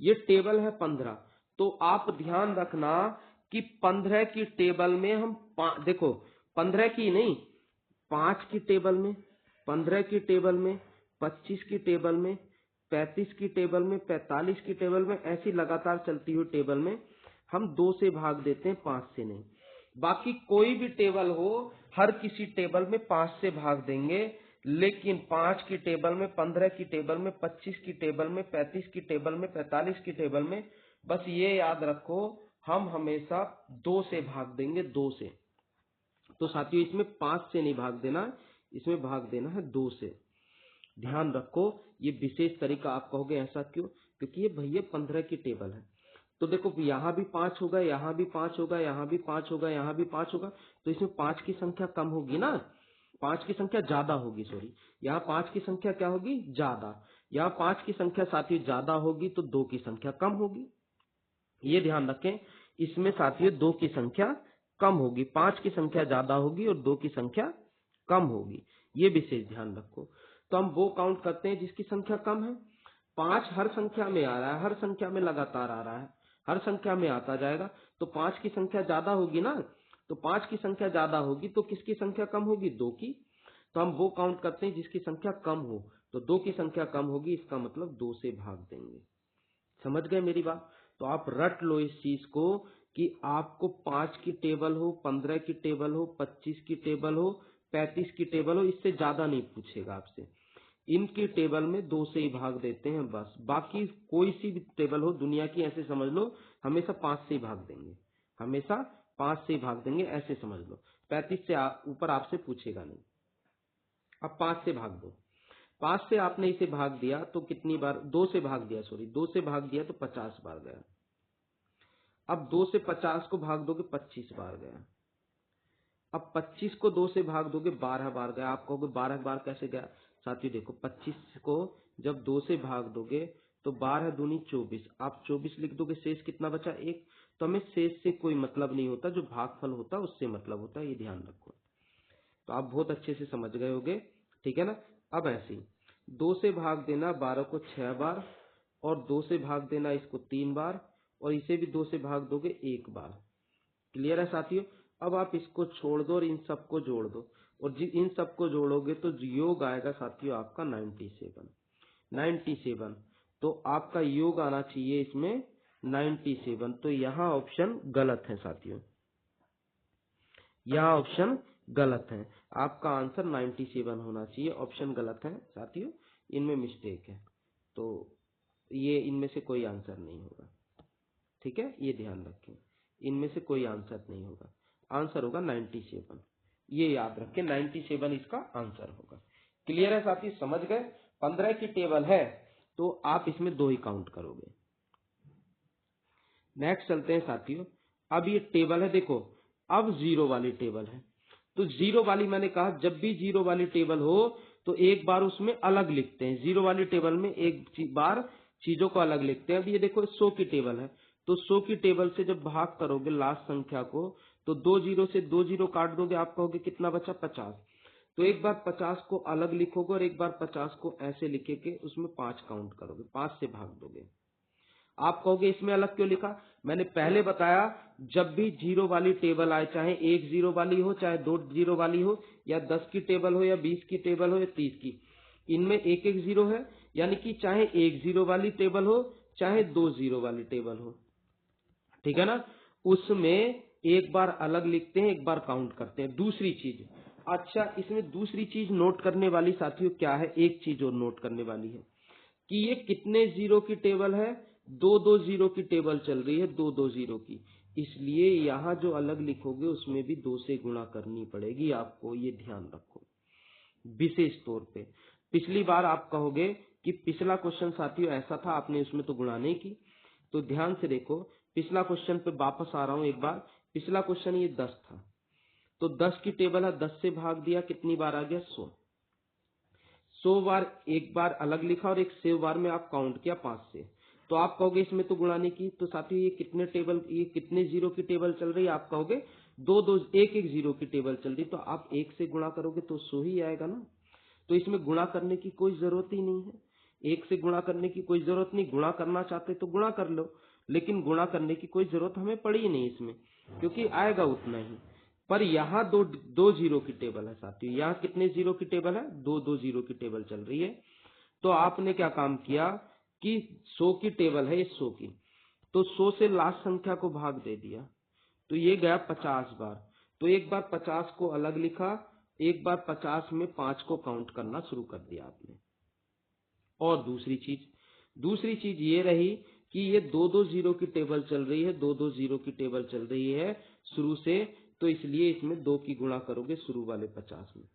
ये टेबल है 15, तो आप ध्यान रखना कि 15 की टेबल में हम देखो 15 की नहीं, 5 की टेबल में, 15 की टेबल में, 25 की टेबल में, 35 की टेबल में, 45 की टेबल में, ऐसी लगातार चलती हुई टेबल में हम 2 से भाग देते हैं, 5 से नहीं। बाकी कोई भी टेबल हो, हर किसी टेबल में 5 से भाग देंगे, लेकिन 5 की टेबल में, 15 की टेबल में, 25 की टेबल में, 35 की टेबल में, 45 की टेबल में, बस ये याद रखो हम हमेशा 2 से भाग देंगे, 2 से। तो साथियों इसमें 5 से नहीं भाग देना, इसमें भाग देना है 2 से। ध्यान रखो, ये विशेष तरीका। आप कहोगे ऐसा क्यों? क्योंकि ये भैया 15 की टेबल है। तो देखो यहाँ भी 5 होगा, यहाँ भी 5 होगा, यहाँ भी 5 होगा, यहाँ भी 5 होगा, तो इसमें 5 की संख्या कम होगी ना, 5 की संख्या ज्यादा होगी, सॉरी, यहाँ 5 की संख्या क्या होगी? ज्यादा। यहाँ 5 की संख्या साथियों ज्यादा होगी तो 2 की संख्या कम होगी। ये ध्यान रखें, इसमें साथियों 2 की संख्या कम होगी, 5 की संख्या ज्यादा होगी और 2 की संख्या कम होगी। ये विशेष ध्यान रखो। तो हम वो काउंट करते हैं जिसकी संख्या कम है। 5 हर संख्या में आ रहा है, हर संख्या में लगातार आ रहा है, हर संख्या में आता जाएगा, तो 5 की संख्या ज्यादा होगी ना, तो 5 की संख्या ज्यादा होगी तो किसकी संख्या कम होगी? 2 की। तो हम वो काउंट करते हैं जिसकी संख्या कम हो, तो 2 की संख्या कम होगी, इसका मतलब 2 से भाग देंगे। समझ गए मेरी बात? तो आप रट लो इस चीज को कि आपको 5 की टेबल हो, 15 की टेबल हो, 25 की टेबल हो, 35 की टेबल हो, इससे ज्यादा नहीं पूछेगा आपसे। इनकी टेबल में 2 से ही भाग देते हैं बस। बाकी कोई सी भी टेबल हो दुनिया की, ऐसे समझ लो हमेशा 5 से ही भाग देंगे, हमेशा 5 से ही भाग देंगे, ऐसे समझ लो। 35 से ऊपर आपसे पूछेगा नहीं। अब 5 से भाग दो। 5 से आपने इसे भाग दिया तो कितनी बार? 2 से भाग दिया, सॉरी 2 से भाग दिया तो 50 बार गया। अब 2 से 50 को भाग दोगे, 25 बार गया। अब 25 को 2 से भाग दोगे, 12 बार गया। आप कहोगे 12 बार कैसे गया? साथियों देखो, 25 को जब 2 से भाग दोगे तो 12 दूनी 24, आप 24 लिख दोगे, शेष कितना बचा? 1। तो हमें शेष से कोई मतलब नहीं होता, जो भागफल होता है उससे मतलब होता है, ये ध्यान रखो। तो आप बहुत अच्छे से समझ गए होगे, ठीक है ना? अब ऐसे ही 2 से भाग देना 12 को 6 बार, और 2 से भाग देना इसको 3 बार, और इसे भी 2 से भाग दोगे 1 बार। क्लियर है साथियों? अब आप इसको छोड़ दो और इन सबको जोड़ दो, और इन सबको जोड़ोगे तो योग आएगा साथियों आपका 97। 97, तो आपका योग आना चाहिए इसमें 97। तो यहाँ ऑप्शन गलत है साथियों, यहाँ ऑप्शन गलत है। आपका आंसर 97 होना चाहिए, ऑप्शन गलत है साथियों, इनमें मिस्टेक है। तो ये इनमें से कोई आंसर नहीं होगा, ठीक है? ये ध्यान रखें, इनमें से कोई आंसर नहीं होगा, आंसर होगा 97। ये याद रखें, 97 इसका आंसर होगा। क्लियर है साथी? समझ गए? 15 की टेबल है तो आप इसमें 2 ही काउंट करोगे। नेक्स्ट चलते हैं साथियों। अब ये टेबल है, देखो अब जीरो वाली टेबल है। तो जीरो वाली मैंने कहा जब भी जीरो वाली टेबल हो तो एक बार उसमें अलग लिखते हैं। जीरो वाली टेबल में एक बार चीजों को अलग लिखते हैं। अब ये देखो 100 की टेबल है, तो 100 की टेबल से जब भाग करोगे लास्ट संख्या को, तो 2 जीरो से 2 जीरो काट दोगे, आप कहोगे कितना बचा? 50। तो एक बार 50 को अलग लिखोगे और एक बार 50 को ऐसे लिखे के उसमें 5 काउंट करोगे, 5 से भाग दोगे। आप कहोगे इसमें अलग क्यों लिखा? मैंने पहले बताया जब भी जीरो वाली टेबल आए, चाहे 1 जीरो वाली हो, चाहे 2 जीरो वाली हो, या 10 की टेबल हो, या 20 की टेबल हो, या 30 की, इनमें एक एक जीरो है। यानी कि चाहे 1 जीरो वाली टेबल हो, चाहे 2 जीरो वाली टेबल हो, ठीक है ना, उसमें एक बार अलग लिखते हैं, एक बार काउंट करते हैं। दूसरी चीज, अच्छा इसमें दूसरी चीज नोट करने वाली साथियों क्या है? एक चीज और नोट करने वाली है कि ये कितने जीरो की टेबल है? 2-2 जीरो की टेबल चल रही है, 2-2 जीरो की। इसलिए यहाँ जो अलग लिखोगे उसमें भी 2 से गुणा करनी पड़ेगी आपको, ये ध्यान रखो विशेष तौर पे। पिछली बार आप कहोगे कि पिछला क्वेश्चन साथियों ऐसा था, आपने उसमें तो गुणा नहीं की। तो ध्यान से देखो, पिछला क्वेश्चन पे वापस आ रहा हूं एक बार। पिछला क्वेश्चन ये 10 था, तो 10 की टेबल है, 10 से भाग दिया, कितनी बार आ गया? 100। 100 बार एक बार अलग लिखा और एक 100 बार में आप काउंट किया 5 से। तो आप कहोगे इसमें तो गुणा नहीं की। तो साथियों ये कितने टेबल, ये कितने जीरो की टेबल चल रही है? आप कहोगे 2-2 एक-एक जीरो की टेबल चल रही, तो आप 1 से गुणा करोगे तो 100 ही आएगा ना। तो इसमें गुणा करने की कोई जरूरत ही नहीं है, 1 से गुणा करने की कोई जरूरत नहीं। गुणा करना चाहते तो गुणा कर लो, लेकिन गुणा करने की कोई जरूरत हमें पड़ी ही नहीं इसमें, क्योंकि आएगा उतना ही। पर यहाँ दो जीरो की टेबल है साथियों, यहाँ कितने जीरो की टेबल है? 2-2 जीरो की टेबल चल रही है। तो आपने क्या काम किया कि 100 की टेबल है, ये 100 की, तो 100 से लास्ट संख्या को भाग दे दिया, तो ये गया 50 बार। तो एक बार 50 को अलग लिखा एक बार 50 में 5 को काउंट करना शुरू कर दिया आपने। और दूसरी चीज ये रही कि ये 2-2 जीरो की टेबल चल रही है, 2-2 जीरो की टेबल चल रही है शुरू से, तो इसलिए इसमें 2 की गुणा करोगे शुरू वाले 50 में,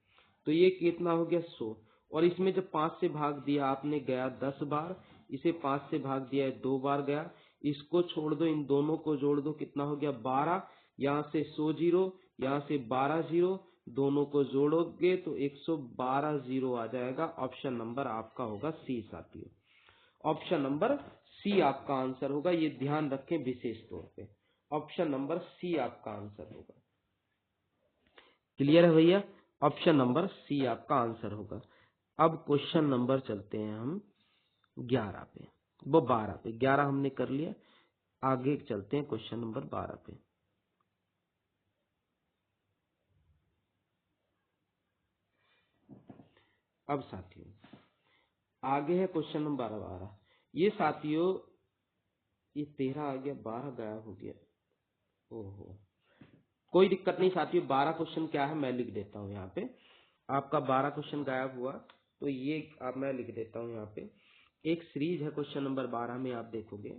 तो ये कितना हो गया 100। और इसमें जब 5 से भाग दिया आपने गया 10 बार, इसे 5 से भाग दिया है 2 बार गया, इसको छोड़ दो, इन दोनों को जोड़ दो, कितना हो गया 12। यहाँ से 100 जीरो, यहाँ से 12 जीरो, दोनों को जोड़ोगे तो 112 जीरो आ जाएगा। ऑप्शन नंबर आपका होगा सी साथियों, ऑप्शन नंबर सी आपका आंसर होगा, ये ध्यान रखें विशेष तौर पे, ऑप्शन नंबर सी आपका आंसर होगा। क्लियर है भैया, ऑप्शन नंबर सी आपका आंसर होगा। अब क्वेश्चन नंबर चलते हैं हम 11 पे, वो 12 पे, 11 हमने कर लिया, आगे चलते हैं क्वेश्चन नंबर 12 पे। अब साथियों आगे है क्वेश्चन नंबर 12। ये साथियों ये 13 आ गया, 12 गायब हो गया, ओहो कोई दिक्कत नहीं साथियों, 12 क्वेश्चन क्या है मैं लिख देता हूँ यहाँ पे। आपका 12 क्वेश्चन गायब हुआ तो ये अब मैं लिख देता हूँ यहाँ पे। एक सीरीज है क्वेश्चन नंबर 12 में, आप देखोगे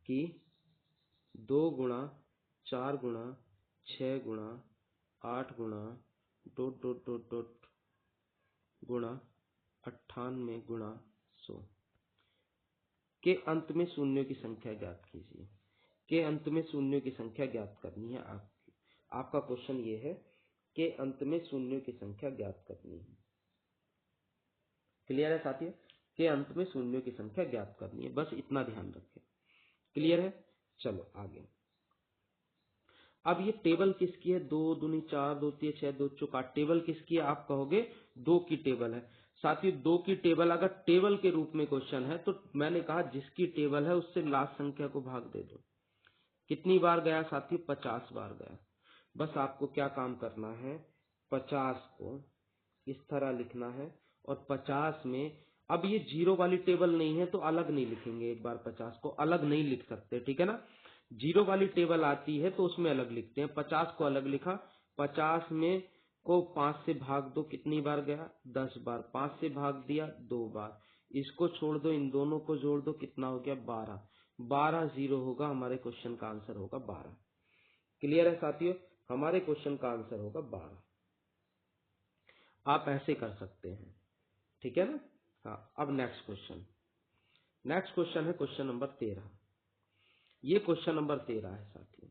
कि 2 गुणा 4 गुणा 6 गुणा 8 गुणा डॉट डॉट डॉट डॉट गुणा 98 गुणा 100 के अंत में शून्यों की संख्या ज्ञात कीजिए। के अंत में शून्यों की संख्या ज्ञात करनी है आपकी। आपका क्वेश्चन ये है के अंत में शून्यों की संख्या ज्ञात करनी है। क्लियर है साथियों, के अंत में शून्यों की संख्या ज्ञात करनी है, बस इतना ध्यान रखें। क्लियर है, चलो आगे। अब ये टेबल किसकी है, 2 दूनी 4, 2 3 6, 2 चौक 8, टेबल किसकी है आप कहोगे 2 की टेबल है। साथियों 2 की टेबल अगर टेबल के रूप में क्वेश्चन है तो मैंने कहा जिसकी टेबल है उससे लास्ट संख्या को भाग दे दो। कितनी बार गया साथियों, 50 बार गया। बस आपको क्या काम करना है, 50 को इस तरह लिखना है, और 50 में अब ये जीरो वाली टेबल नहीं है तो अलग नहीं लिखेंगे, एक बार 50 को अलग नहीं लिख सकते, ठीक है ना। जीरो वाली टेबल आती है तो उसमें अलग लिखते हैं, 50 को अलग लिखा। 50 में को 5 से भाग दो, कितनी बार गया 10 बार, 5 से भाग दिया 2 बार, इसको छोड़ दो, इन दोनों को जोड़ दो, कितना हो गया 12। 12 जीरो होगा, हमारे क्वेश्चन का आंसर होगा 12। क्लियर है साथियों, हमारे क्वेश्चन का आंसर होगा 12। आप ऐसे कर सकते हैं, ठीक है ना। हाँ, अब नेक्स्ट क्वेश्चन है क्वेश्चन नंबर 13। ये क्वेश्चन नंबर 13 है साथियों।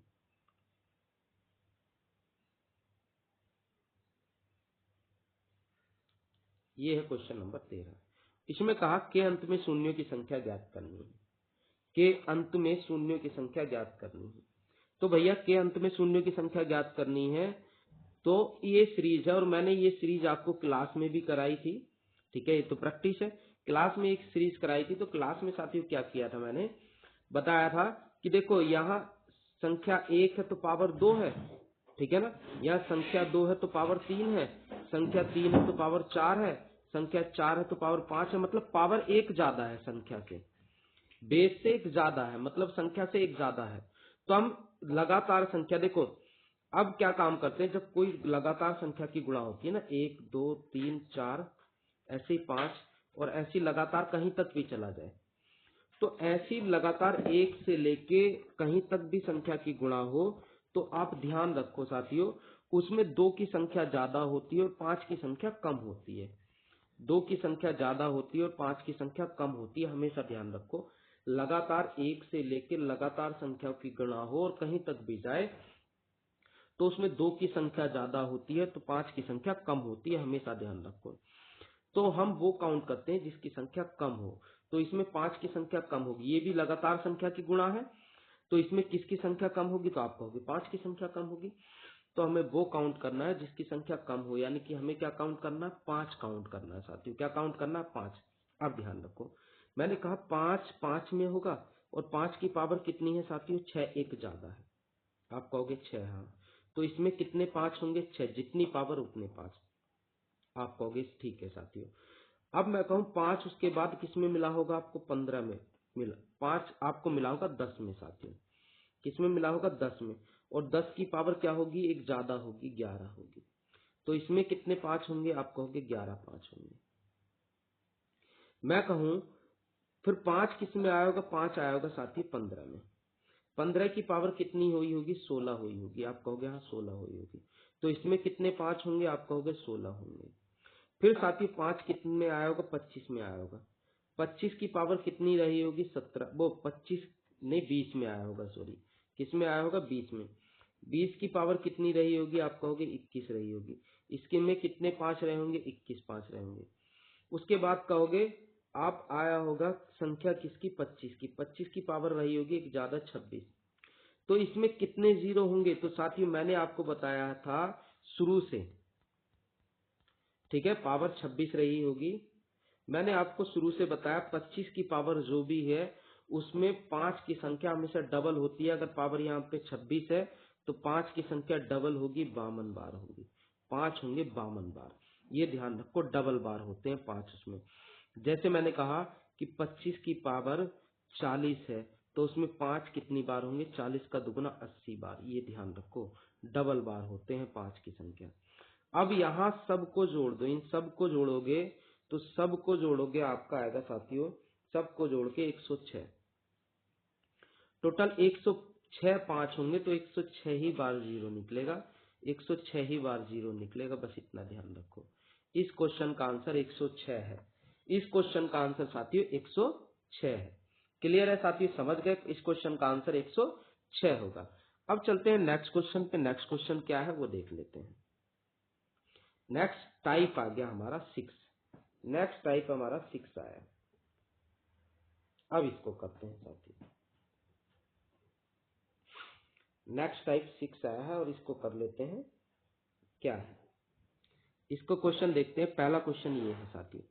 ये है क्वेश्चन नंबर 13। इसमें कहा के अंत में शून्यों की संख्या ज्ञात करनी है। के अंत में शून्यों की संख्या ज्ञात करनी है, तो भैया के अंत में शून्यों की संख्या ज्ञात करनी है तो ये सीरीज है, और मैंने ये सीरीज आपको क्लास में भी कराई थी, ठीक है, ये तो प्रैक्टिस है। क्लास में एक सीरीज कराई थी, तो क्लास में साथियों क्या किया था, मैंने बताया था कि देखो यहाँ संख्या 1 है तो पावर 2 है, ठीक है ना, यहाँ संख्या 2 है तो पावर 3 है, संख्या 3 है तो पावर 4 है, संख्या 4 है तो पावर 5 है, मतलब पावर 1 ज्यादा है संख्या से, बेस से 1 ज्यादा है, मतलब संख्या से 1 ज्यादा है। तो हम लगातार संख्या, देखो अब क्या काम करते हैं, जब कोई लगातार संख्या की गुणा होती है ना, 1 2 3 4 ऐसे ही 5, और ऐसी लगातार कहीं तक भी चला जाए, तो ऐसी लगातार 1 से लेके कहीं तक भी संख्या की गुणा हो, तो आप ध्यान रखो साथियों, उसमें 2 की संख्या ज्यादा होती है और 5 की संख्या कम होती है। 2 की संख्या ज्यादा होती है और 5 की संख्या कम होती है, हमेशा ध्यान रखो। लगातार 1 से लेकर लगातार संख्या की गणना हो और कहीं तक भी जाए तो उसमें 2 की संख्या ज्यादा होती है तो 5 की संख्या कम होती है, हमेशा ध्यान रखो। तो हम वो काउंट करते हैं जिसकी संख्या कम हो, तो इसमें 5 की संख्या कम होगी, ये भी लगातार संख्या की गुणा है, तो इसमें किसकी संख्या कम होगी, तो आप कहोगे 5 की संख्या कम होगी। तो हमें वो काउंट करना है जिसकी संख्या कम हो, यानी कि हमें क्या काउंट करना है, 5 काउंट करना है साथियों। क्या काउंट करना है, 5। अब ध्यान रखो, मैंने कहा 5 5 में होगा, और 5 की पावर कितनी है साथियों, 6 1 ज्यादा है, आप कहोगे 6, हाँ, तो इसमें कितने 5 होंगे, 6, जितनी पावर उतने 5, आप कहोगे ठीक है साथियों। अब मैं कहूँ 5 उसके बाद किस में मिला होगा, आपको 15 में मिला, 5 आपको मिला होगा 10 में साथियों, किस में मिला होगा, 10 में, और 10 की पावर क्या होगी, 1 ज्यादा होगी, 11 होगी। तो इसमें कितने 5 होंगे? आप कहोगे 11 5 होंगे। मैं कहूं फिर 5 किस में आया होगा? 5 आया होगा साथी 15 में। 15 की पावर कितनी हुई होगी? 16 हुई होगी। आप कहोगे हाँ 16 हुई होगी। तो इसमें कितने 5 होंगे? आप कहोगे 16 होंगे। फिर साथी 5 कितने में आया होगा? 25 में आया होगा। 25 की पावर कितनी रही होगी? 17, वो 25 नहीं 20 में आया होगा, सॉरी किस में आया होगा? 20 में। 20 की पावर कितनी रही होगी? आप कहोगे 21 रही होगी। इसके में कितने 5 रहे होंगे? 21 5 रहे होंगे। उसके बाद कहोगे आप आया होगा संख्या किसकी? 25 की। 25 की पावर रही होगी एक ज्यादा 26। तो इसमें कितने जीरो होंगे? तो साथियों मैंने आपको बताया था शुरू से, ठीक है, पावर 26 रही होगी। मैंने आपको शुरू से बताया 25 की पावर जो भी है उसमें 5 की संख्या हमेशा डबल होती है। अगर पावर यहाँ पे 26 है तो 5 की संख्या डबल होगी, 52 बार होगी। 5 होंगे 52 बार, ये ध्यान रखो, डबल बार होते हैं 5 उसमें। जैसे मैंने कहा कि 25 की पावर 40 है तो उसमें 5 कितनी बार होंगे? 40 का दुगुना 80 बार, ये ध्यान रखो, डबल बार होते हैं 5 की संख्या। अब यहाँ सबको जोड़ दो, इन सबको जोड़ोगे तो सबको जोड़ोगे आपका आएगा साथियों, सबको जोड़ के 106। टोटल 106 5 होंगे तो 106 ही बार जीरो निकलेगा, 106 ही बार जीरो निकलेगा, बस इतना ध्यान रखो। इस क्वेश्चन का आंसर 106 है। इस क्वेश्चन का आंसर साथियों 106 है। क्लियर है साथियों? समझ गए? इस क्वेश्चन का आंसर 106 होगा। अब चलते हैं नेक्स्ट क्वेश्चन पे। नेक्स्ट क्वेश्चन क्या है वो देख लेते हैं। नेक्स्ट टाइप आ गया हमारा 6। नेक्स्ट टाइप हमारा 6 आया। अब इसको करते हैं साथियों। नेक्स्ट टाइप 6 आया है और इसको कर लेते हैं। क्या है इसको क्वेश्चन देखते हैं। पहला क्वेश्चन ये है साथियों,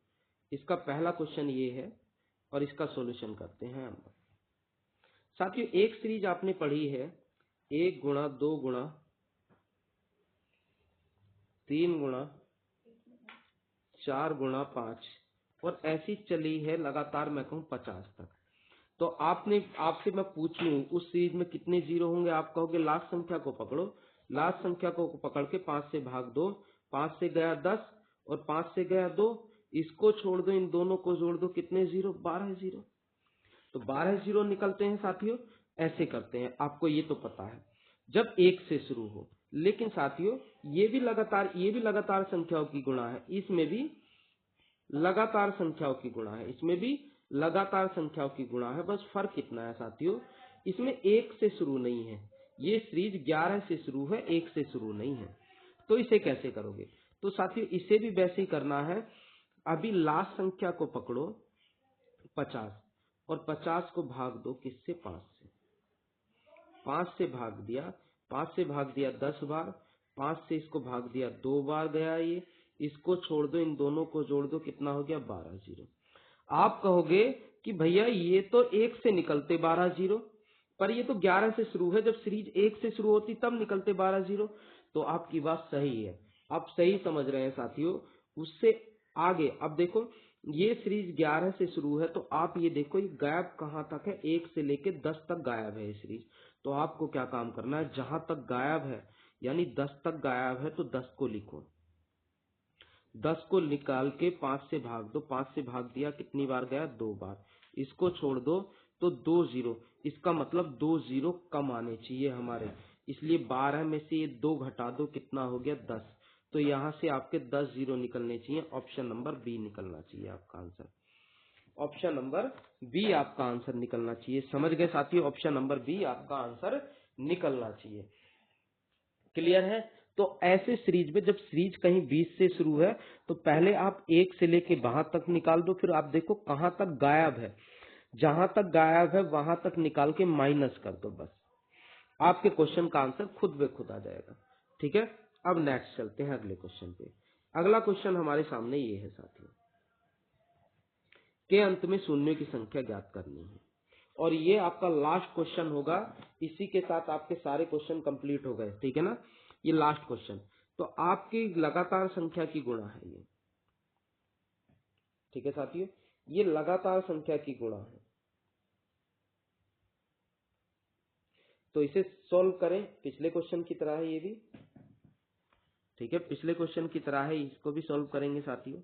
इसका पहला क्वेश्चन ये है और इसका सॉल्यूशन करते हैं हम। साथियों एक सीरीज आपने पढ़ी है 1 गुणा 2 गुणा 3 गुणा 4 गुणा 5 और ऐसी चली है लगातार, मैं कहूं 50 तक। तो आपसे मैं पूछूं उस सीरीज में कितने जीरो होंगे? आप कहोगे लास्ट संख्या को पकड़ो। लास्ट संख्या को पकड़ के 5 से भाग दो, 5 से गया 10 और 5 से गया 2, इसको छोड़ दो, इन दोनों को जोड़ दो, कितने जीरो? 12 जीरो। तो 12 जीरो निकलते हैं साथियों। ऐसे करते हैं, आपको ये तो पता है जब 1 से शुरू हो। लेकिन साथियों ये भी लगातार संख्याओं की गुणा है, इसमें भी लगातार संख्याओं की गुणा है, इसमें भी लगातार संख्याओं की गुणा है। बस फर्क कितना है साथियों, इसमें 1 से शुरू नहीं है। ये सीरीज 11 से शुरू है, 1 से शुरू नहीं है। तो इसे कैसे करोगे? तो साथियों इसे भी वैसे ही करना है। अभी लास्ट संख्या को पकड़ो 50 और 50 को भाग दो किससे? 5 से। 5 से भाग दिया, 5 से भाग दिया 10 बार, 5 से इसको भाग दिया 2 बार गया ये, इसको छोड़ दो, इन दोनों को जोड़ दो, कितना हो गया? 12 जीरो। आप कहोगे कि भैया ये तो 1 से निकलते 12 जीरो, पर ये तो 11 से शुरू है, जब सीरीज 1 से शुरू होती तब निकलते 12 जीरो। तो आपकी बात सही है, आप सही समझ रहे हैं साथियों। उससे आगे अब देखो, ये सीरीज 11 से शुरू है तो आप ये देखो ये गायब कहां तक है? 1 से लेके 10 तक गायब है ये सीरीज। तो आपको क्या काम करना है? जहां तक गायब है यानी 10 तक गायब है तो 10 को लिखो, 10 को निकाल के 5 से भाग दो, 5 से भाग दिया, कितनी बार गया? 2 बार। इसको छोड़ दो तो 2 जीरो, इसका मतलब 2 जीरो कम आने चाहिए हमारे, इसलिए 12 में से ये 2 घटा दो, कितना हो गया? 10। तो यहाँ से आपके 10 जीरो निकलने चाहिए। ऑप्शन नंबर बी निकलना चाहिए आपका आंसर। ऑप्शन नंबर बी आपका आंसर निकलना चाहिए। समझ गए साथियों? ऑप्शन नंबर बी आपका आंसर निकलना चाहिए। क्लियर है? तो ऐसे सीरीज में जब सीरीज कहीं 20 से शुरू है तो पहले आप 1 से लेके वहां तक निकाल दो, फिर आप देखो कहां तक गायब है, जहां तक गायब है वहां तक निकाल के माइनस कर दो, बस आपके क्वेश्चन का आंसर खुद ब खुद आ जाएगा। ठीक है, अब नेक्स्ट चलते हैं अगले क्वेश्चन पे। अगला क्वेश्चन हमारे सामने ये है साथियों, के अंत में शून्य की संख्या ज्ञात करनी है और ये आपका लास्ट क्वेश्चन होगा। इसी के साथ आपके सारे क्वेश्चन कंप्लीट हो गए, ठीक है ना? ये लास्ट क्वेश्चन, तो आपकी लगातार संख्या की गुणा है ये, ठीक है साथियों, ये लगातार संख्या की गुणा है। तो इसे सॉल्व करें, पिछले क्वेश्चन की तरह है ये भी। ठीक है, पिछले क्वेश्चन की तरह है, इसको भी सॉल्व करेंगे साथियों।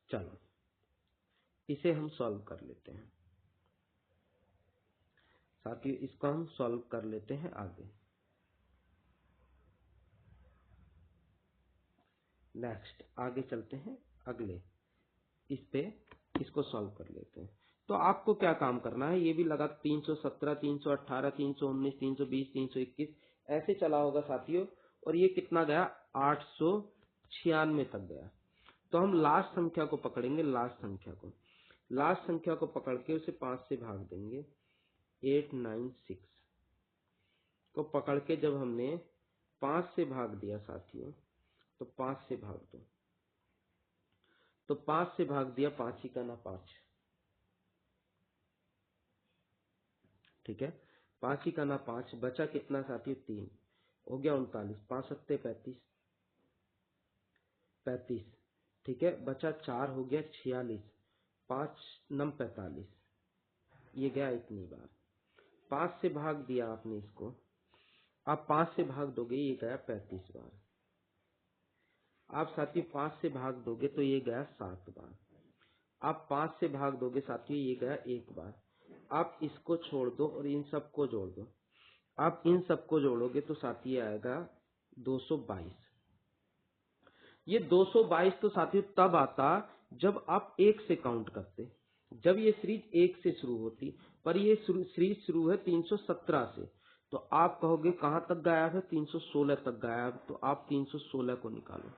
चलो इसे हम सॉल्व कर लेते हैं साथियों, इसको हम सॉल्व कर लेते हैं आगे। नेक्स्ट आगे चलते हैं, अगले इस पे इसको सॉल्व कर लेते हैं। तो आपको क्या काम करना है, ये भी लगा 317, 318, 319, 320, 321 ऐसे चला होगा साथियों, और ये कितना गया 896 तक गया। तो हम लास्ट संख्या को पकड़ेंगे, लास्ट संख्या को पकड़ के उसे 5 से भाग देंगे। 896 को पकड़ के जब हमने 5 से भाग दिया साथियों, तो 5 से भाग दो, तो 5 से भाग दिया, 5 ही का ना 5, ठीक है, 5 ही का ना 5, बचा कितना साथियों 3, हो गया 39, 5 सत्ते 35, 35, ठीक है, बचा 4, हो गया 46, 5 नम 45, ये गया इतनी बार। 5 से भाग दिया आपने इसको, आप 5 से भाग दोगे, ये गया 35 बार। आप साथियों 5 से भाग दोगे तो ये गया 7 बार। आप 5 से भाग दोगे साथियों, ये गया 1 बार। आप इसको छोड़ दो और इन सबको जोड़ दो, आप इन सबको जोड़ोगे तो साथियों आएगा 222। ये 222 तो साथियों तब आता जब आप 1 से काउंट करते, जब ये सीरीज 1 से शुरू होती, पर ये सीरीज शुरू है 317 से, तो आप कहोगे कहां तक गायब है, 316 तक गायब। तो आप 316 को निकालो,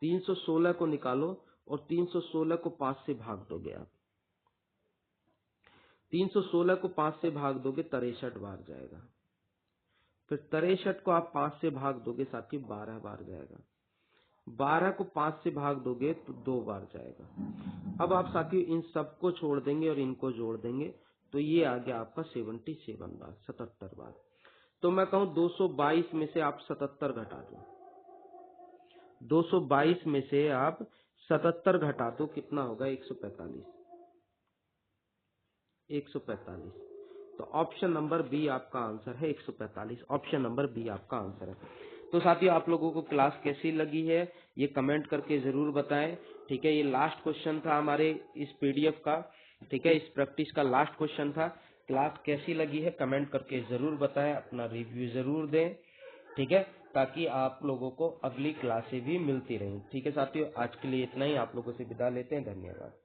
316 को निकालो और 316 को 5 से भाग दोगे आप, 316 को 5 से भाग दोगे 63 बार जाएगा। फिर 63 को आप 5 से भाग दोगे साथियों 12 बार जाएगा। 12 को 5 से भाग दोगे तो 2 बार जाएगा। अब आप साथियों इन सबको छोड़ देंगे और इनको जोड़ देंगे, तो ये आ गया आपका 77 बार, 77 बार। तो मैं कहूं 222 में से आप 77 घटा दो, 222 में से आप 77 घटा दो, कितना होगा 145, 145। तो ऑप्शन नंबर बी आपका आंसर है 145, ऑप्शन नंबर बी आपका आंसर है। तो साथियों आप लोगों को क्लास कैसी लगी है ये कमेंट करके जरूर बताएं, ठीक है। ये लास्ट क्वेश्चन था हमारे इस पीडीएफ का, ठीक है, इस प्रैक्टिस का लास्ट क्वेश्चन था। क्लास कैसी लगी है कमेंट करके जरूर बताएं, अपना रिव्यू जरूर दें, ठीक है, ताकि आप लोगों को अगली क्लासें भी मिलती रहें। ठीक है साथियों, आज के लिए इतना ही, आप लोगों से विदा लेते हैं, धन्यवाद।